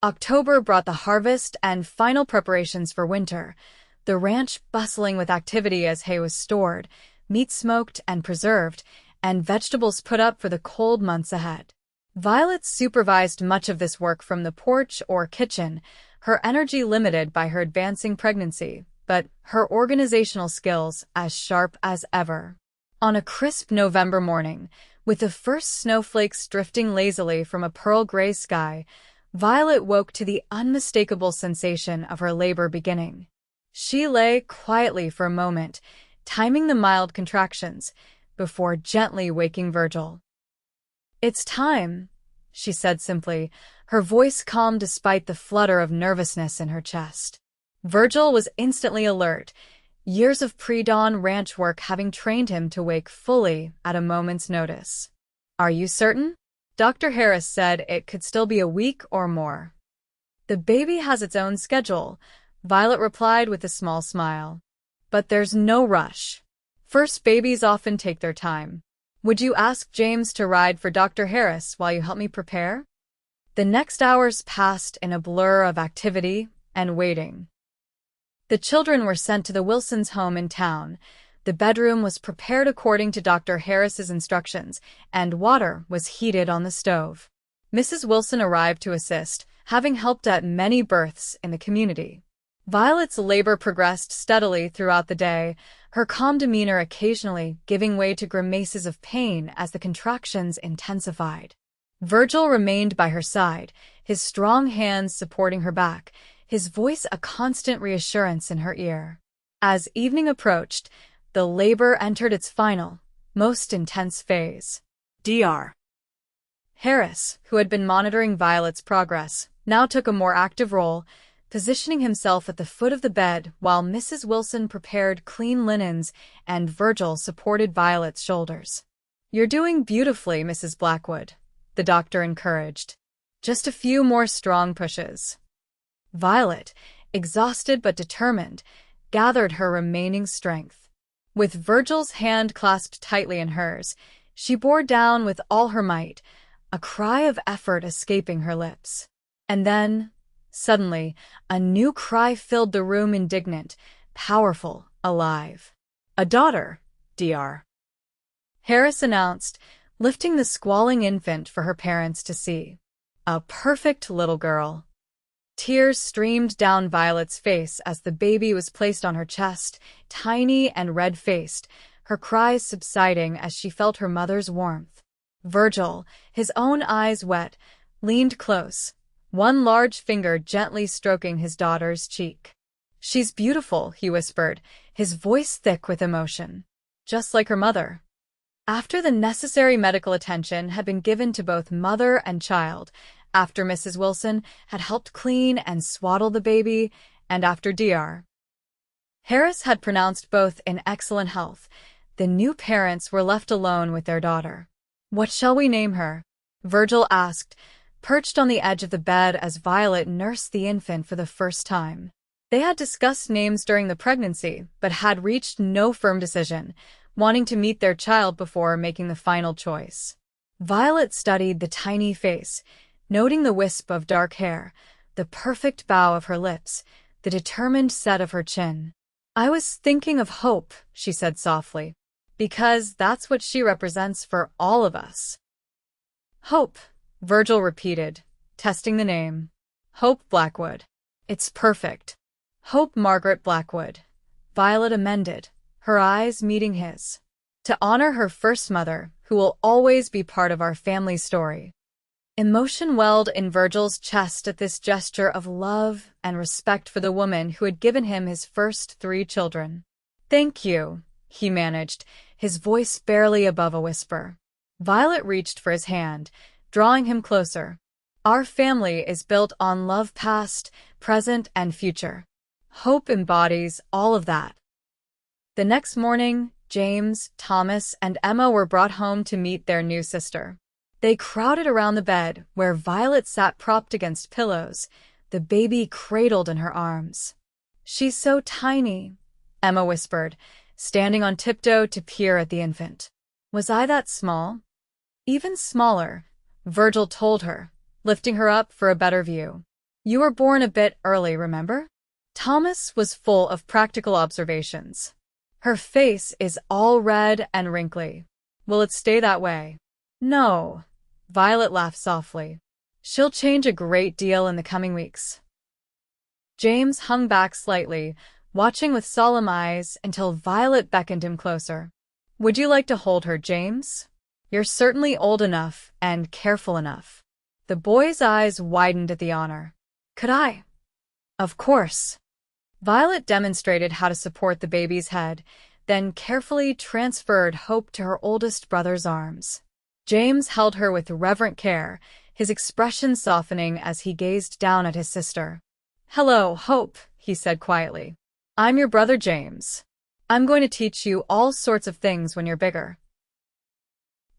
October brought the harvest and final preparations for winter, the ranch bustling with activity as hay was stored, meat smoked and preserved, and vegetables put up for the cold months ahead. Violet supervised much of this work from the porch or kitchen, her energy limited by her advancing pregnancy, but her organizational skills as sharp as ever. On a crisp November morning, with the first snowflakes drifting lazily from a pearl gray sky, Violet woke to the unmistakable sensation of her labor beginning. She lay quietly for a moment, timing the mild contractions, before gently waking Virgil. It's time, she said simply, her voice calm despite the flutter of nervousness in her chest. Virgil was instantly alert, years of pre-dawn ranch work having trained him to wake fully at a moment's notice. Are you certain? Dr. Harris said it could still be a week or more. The baby has its own schedule, Violet replied with a small smile. But there's no rush. First babies often take their time. Would you ask James to ride for Dr. Harris while you help me prepare? The next hours passed in a blur of activity and waiting. The children were sent to the Wilsons' home in town. The bedroom was prepared according to Dr. Harris's instructions, and water was heated on the stove. Mrs. Wilson arrived to assist, having helped at many births in the community. Violet's labor progressed steadily throughout the day, her calm demeanor occasionally giving way to grimaces of pain as the contractions intensified. Virgil remained by her side, his strong hands supporting her back, his voice a constant reassurance in her ear. As evening approached, the labor entered its final, most intense phase. Dr. Harris, who had been monitoring Violet's progress, now took a more active role, positioning himself at the foot of the bed while Mrs. Wilson prepared clean linens and Virgil supported Violet's shoulders. You're doing beautifully, Mrs. Blackwood, the doctor encouraged. Just a few more strong pushes. Violet, exhausted but determined, gathered her remaining strength. With Virgil's hand clasped tightly in hers, She bore down with all her might, a cry of effort escaping her lips. And then, suddenly, a new cry filled the room, indignant, powerful, alive. A daughter, Dr. Harris announced, lifting the squalling infant for her parents to see. A perfect little girl. Tears streamed down Violet's face as the baby was placed on her chest, tiny and red-faced, her cries subsiding as she felt her mother's warmth. Virgil, his own eyes wet, leaned close, one large finger gently stroking his daughter's cheek. "She's beautiful," he whispered, his voice thick with emotion. "Just like her mother." After the necessary medical attention had been given to both mother and child, after Mrs. Wilson had helped clean and swaddle the baby, and after Dr. Harris had pronounced both in excellent health, the new parents were left alone with their daughter. "What shall we name her?" Virgil asked, perched on the edge of the bed as Violet nursed the infant for the first time. They had discussed names during the pregnancy, but had reached no firm decision, wanting to meet their child before making the final choice. Violet studied the tiny face, noting the wisp of dark hair, the perfect bow of her lips, the determined set of her chin. "I was thinking of Hope," she said softly, "because that's what she represents for all of us." "Hope," Virgil repeated, testing the name. "Hope Blackwood. It's perfect." "Hope Margaret Blackwood," Violet amended, her eyes meeting his. "To honor her first mother, who will always be part of our family story." Emotion welled in Virgil's chest at this gesture of love and respect for the woman who had given him his first 3 children. "Thank you," he managed, his voice barely above a whisper. Violet reached for his hand, drawing him closer. "Our family is built on love, past, present, and future. Hope embodies all of that." The next morning, James, Thomas, and Emma were brought home to meet their new sister. They crowded around the bed, where Violet sat propped against pillows, the baby cradled in her arms. "She's so tiny," Emma whispered, standing on tiptoe to peer at the infant. "Was I that small?" "Even smaller," Virgil told her, lifting her up for a better view. "You were born a bit early, remember?" Thomas was full of practical observations. "Her face is all red and wrinkly. Will it stay that way?" "No," Violet laughed softly. "She'll change a great deal in the coming weeks." James hung back slightly, watching with solemn eyes until Violet beckoned him closer. "Would you like to hold her, James? You're certainly old enough and careful enough." The boy's eyes widened at the honor. "Could I?" "Of course." Violet demonstrated how to support the baby's head, then carefully transferred Hope to her oldest brother's arms. James held her with reverent care, his expression softening as he gazed down at his sister. "Hello, Hope," he said quietly. "I'm your brother James. I'm going to teach you all sorts of things when you're bigger."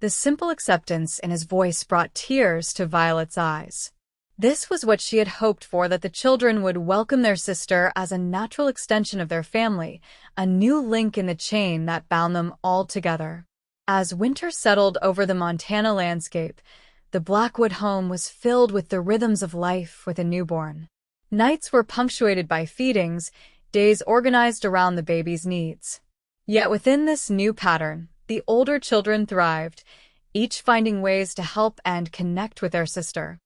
The simple acceptance in his voice brought tears to Violet's eyes. This was what she had hoped for, that the children would welcome their sister as a natural extension of their family, a new link in the chain that bound them all together. As winter settled over the Montana landscape, the Blackwood home was filled with the rhythms of life with a newborn. Nights were punctuated by feedings, days organized around the baby's needs. Yet within this new pattern, the older children thrived, each finding ways to help and connect with their sister.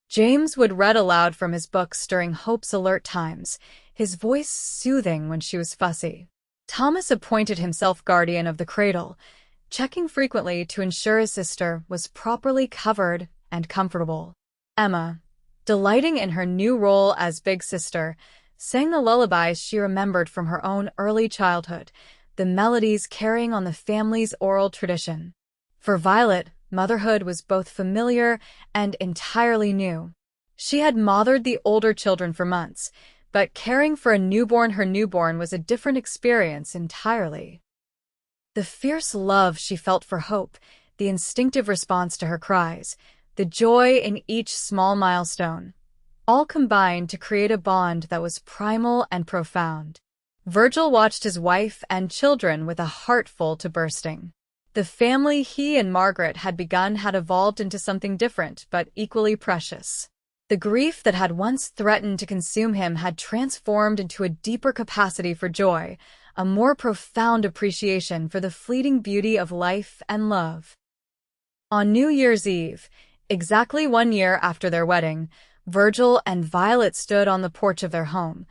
James would read aloud from his books during Hope's alert times, his voice soothing when she was fussy. Thomas appointed himself guardian of the cradle, checking frequently to ensure his sister was properly covered and comfortable. Emma, delighting in her new role as big sister, sang the lullabies she remembered from her own early childhood, the melodies carrying on the family's oral tradition. For Violet, motherhood was both familiar and entirely new. She had mothered the older children for months, but caring for her newborn was a different experience entirely. The fierce love she felt for Hope, the instinctive response to her cries, the joy in each small milestone, all combined to create a bond that was primal and profound. Virgil watched his wife and children with a heart full to bursting. The family he and Margaret had begun had evolved into something different but equally precious. The grief that had once threatened to consume him had transformed into a deeper capacity for joy, a more profound appreciation for the fleeting beauty of life and love. On New Year's Eve, exactly 1 year after their wedding, Virgil and Violet stood on the porch of their home,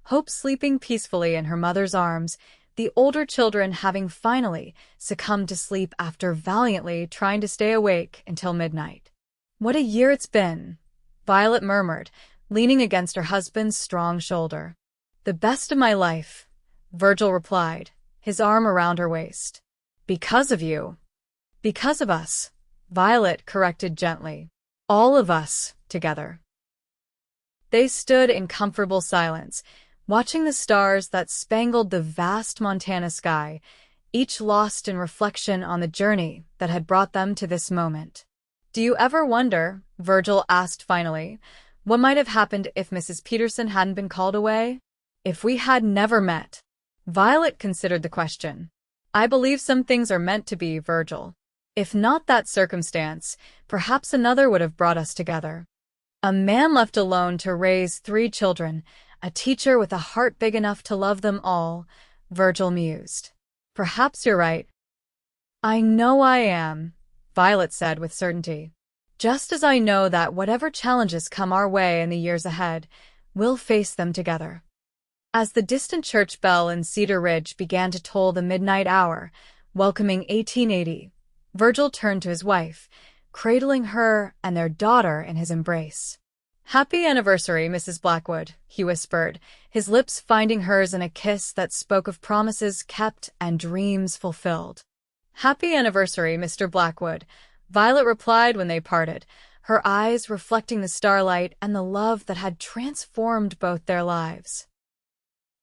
Hope sleeping peacefully in her mother's arms, the older children having finally succumbed to sleep after valiantly trying to stay awake until midnight. "What a year it's been," Violet murmured, leaning against her husband's strong shoulder. "The best of my life," Virgil replied, his arm around her waist. "Because of you." "Because of us," Violet corrected gently. "All of us, together." They stood in comfortable silence, watching the stars that spangled the vast Montana sky, each lost in reflection on the journey that had brought them to this moment. "Do you ever wonder," Virgil asked finally, "what might have happened if Mrs. Peterson hadn't been called away? If we had never met?" Violet considered the question. "I believe some things are meant to be, Virgil. If not that circumstance, perhaps another would have brought us together. A man left alone to raise 3 children, a teacher with a heart big enough to love them all," Virgil mused. "Perhaps you're right." "I know I am," Violet said with certainty. "Just as I know that whatever challenges come our way in the years ahead, we'll face them together." As the distant church bell in Cedar Ridge began to toll the midnight hour, welcoming 1880, Virgil turned to his wife, cradling her and their daughter in his embrace. "Happy anniversary, Mrs. Blackwood," he whispered, his lips finding hers in a kiss that spoke of promises kept and dreams fulfilled. "Happy anniversary, Mr. Blackwood," Violet replied when they parted, her eyes reflecting the starlight and the love that had transformed both their lives.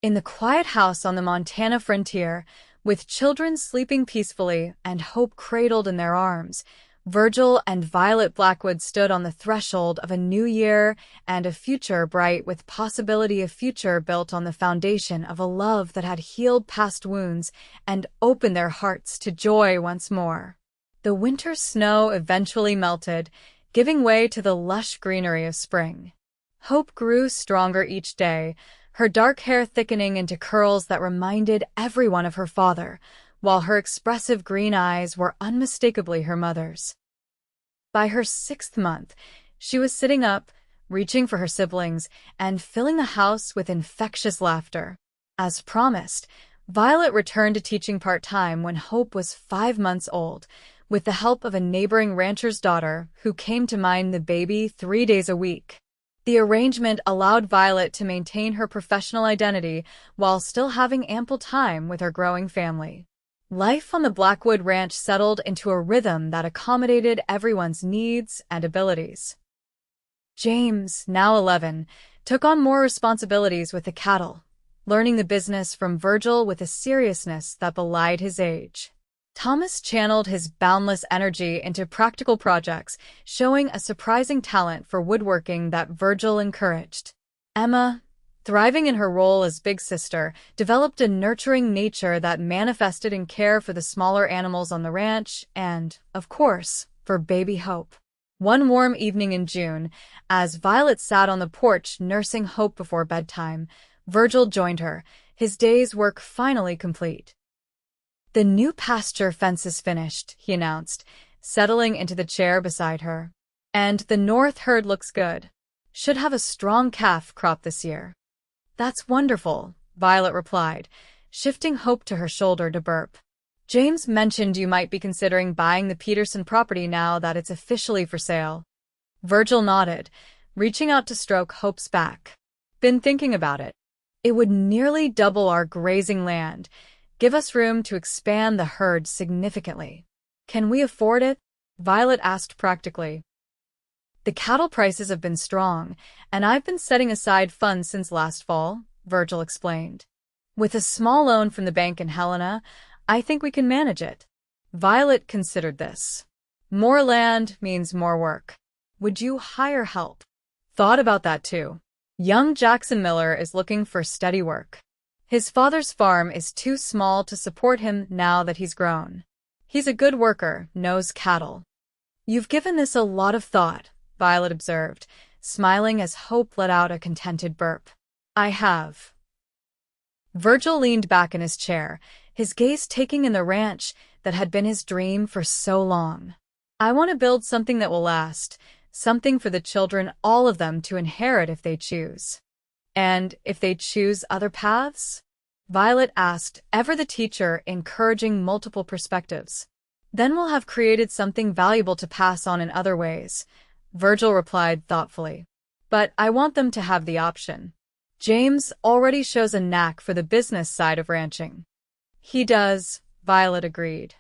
In the quiet house on the Montana frontier, with children sleeping peacefully and hope cradled in their arms, Virgil and Violet Blackwood stood on the threshold of a new year and a future bright with possibility, a future built on the foundation of a love that had healed past wounds and opened their hearts to joy once more. The winter snow eventually melted, giving way to the lush greenery of spring. Hope grew stronger each day, her dark hair thickening into curls that reminded everyone of her father, while her expressive green eyes were unmistakably her mother's. By her 6th month, she was sitting up, reaching for her siblings, and filling the house with infectious laughter. As promised, Violet returned to teaching part-time when Hope was 5 months old, with the help of a neighboring rancher's daughter who came to mind the baby 3 days a week. The arrangement allowed Violet to maintain her professional identity while still having ample time with her growing family. Life on the Blackwood Ranch settled into a rhythm that accommodated everyone's needs and abilities. James, now 11, took on more responsibilities with the cattle, learning the business from Virgil with a seriousness that belied his age. Thomas channeled his boundless energy into practical projects, showing a surprising talent for woodworking that Virgil encouraged. Emma, thriving in her role as big sister, developed a nurturing nature that manifested in care for the smaller animals on the ranch and, of course, for baby Hope. One warm evening in June, as Violet sat on the porch nursing Hope before bedtime, Virgil joined her, his day's work finally complete. "The new pasture fence is finished," he announced, settling into the chair beside her. "And the north herd looks good. Should have a strong calf crop this year." "That's wonderful," Violet replied, shifting Hope to her shoulder to burp. "James mentioned you might be considering buying the Peterson property now that it's officially for sale." Virgil nodded, reaching out to stroke Hope's back. "Been thinking about it. It would nearly double our grazing land, give us room to expand the herd significantly." "Can we afford it?" Violet asked practically. "The cattle prices have been strong, and I've been setting aside funds since last fall," Virgil explained. "With a small loan from the bank in Helena, I think we can manage it." Violet considered this. More land means more work. Would you hire help? Thought about that too. Young Jackson Miller is looking for steady work. His father's farm is too small to support him now that he's grown. He's a good worker, knows cattle. You've given this a lot of thought, Violet observed, smiling as Hope let out a contented burp. I have. Virgil leaned back in his chair, his gaze taking in the ranch that had been his dream for so long. I want to build something that will last, something for the children, all of them, to inherit if they choose. And if they choose other paths? Violet asked, ever the teacher, encouraging multiple perspectives. Then we'll have created something valuable to pass on in other ways, Virgil replied thoughtfully. But I want them to have the option. James already shows a knack for the business side of ranching. He does, Violet agreed.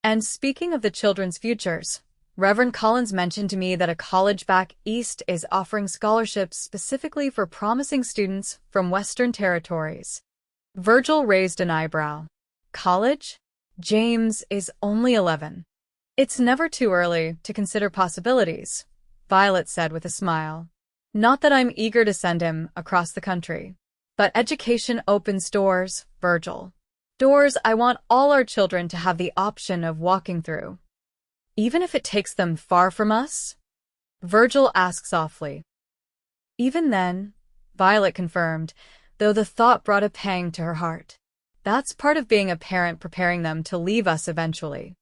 And speaking of the children's futures, Reverend Collins mentioned to me that a college back east is offering scholarships specifically for promising students from Western territories. Virgil raised an eyebrow. College? James is only 11. It's never too early to consider possibilities, Violet said with a smile. Not that I'm eager to send him across the country. But education opens doors, Virgil. Doors I want all our children to have the option of walking through. Even if it takes them far from us? Virgil asked softly. Even then, Violet confirmed, though the thought brought a pang to her heart. That's part of being a parent, preparing them to leave us eventually.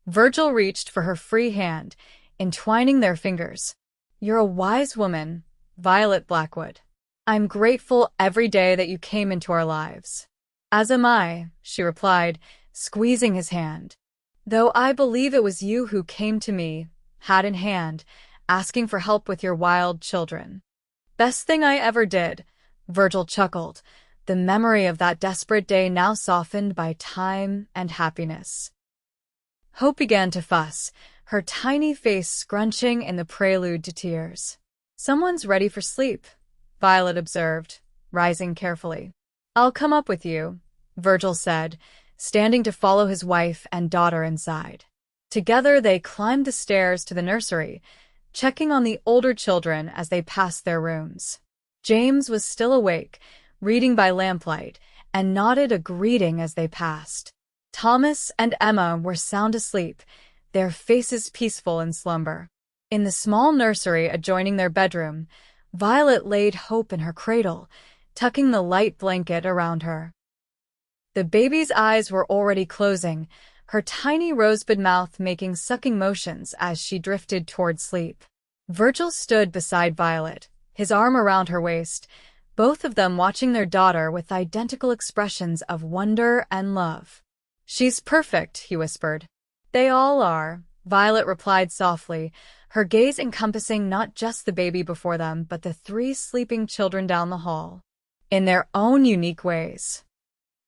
Virgil reached for her free hand, entwining their fingers. You're a wise woman, Violet Blackwood. I'm grateful every day that you came into our lives. As am I, she replied, squeezing his hand. Though I believe it was you who came to me, hat in hand, asking for help with your wild children. Best thing I ever did, Virgil chuckled, the memory of that desperate day now softened by time and happiness. Hope began to fuss, her tiny face scrunching in the prelude to tears. Someone's ready for sleep, Violet observed, rising carefully. I'll come up with you, Virgil said, standing to follow his wife and daughter inside. Together they climbed the stairs to the nursery, checking on the older children as they passed their rooms. James was still awake, reading by lamplight, and nodded a greeting as they passed. Thomas and Emma were sound asleep, their faces peaceful in slumber. In the small nursery adjoining their bedroom, Violet laid Hope in her cradle, tucking the light blanket around her. The baby's eyes were already closing, her tiny rosebud mouth making sucking motions as she drifted toward sleep. Virgil stood beside Violet, his arm around her waist, both of them watching their daughter with identical expressions of wonder and love. She's perfect, he whispered. They all are, Violet replied softly, her gaze encompassing not just the baby before them but the 3 sleeping children down the hall, in their own unique ways.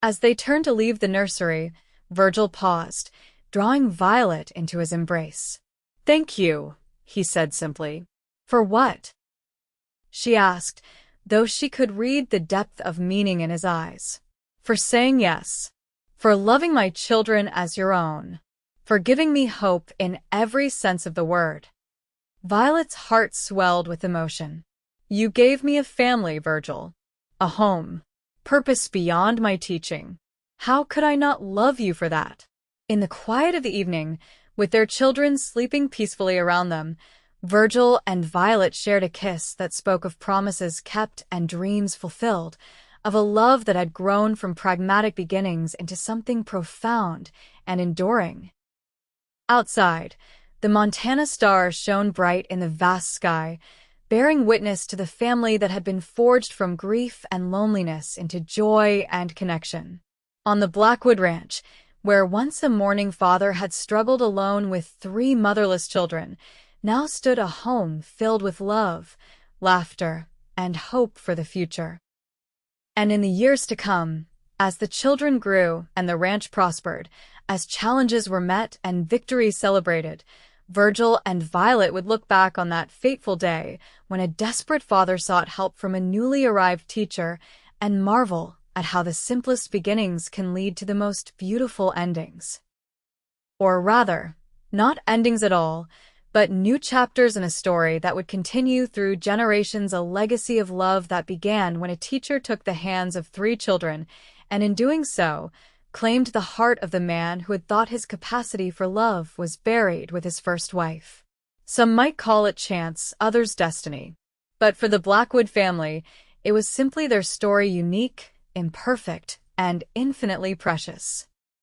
As they turned to leave the nursery, Virgil paused, drawing Violet into his embrace. Thank you, he said simply. For what? She asked, though she could read the depth of meaning in his eyes. For saying yes. For loving my children as your own. For giving me hope in every sense of the word. Violet's heart swelled with emotion. You gave me a family, Virgil. A home. Purpose beyond my teaching. How could I not love you for that? In the quiet of the evening, with their children sleeping peacefully around them, Virgil and Violet shared a kiss that spoke of promises kept and dreams fulfilled, of a love that had grown from pragmatic beginnings into something profound and enduring. Outside, the Montana stars shone bright in the vast sky, bearing witness to the family that had been forged from grief and loneliness into joy and connection. On the Blackwood Ranch, where once a mourning father had struggled alone with 3 motherless children, now stood a home filled with love, laughter, and hope for the future. And in the years to come, as the children grew and the ranch prospered, as challenges were met and victories celebrated, Virgil and Violet would look back on that fateful day when a desperate father sought help from a newly arrived teacher and marvel at how the simplest beginnings can lead to the most beautiful endings. Or rather, not endings at all, but new chapters in a story that would continue through generations, a legacy of love that began when a teacher took the hands of 3 children, and in doing so, claimed the heart of the man who had thought his capacity for love was buried with his first wife. Some might call it chance, others destiny. But for the Blackwood family, it was simply their story, unique, imperfect, and infinitely precious.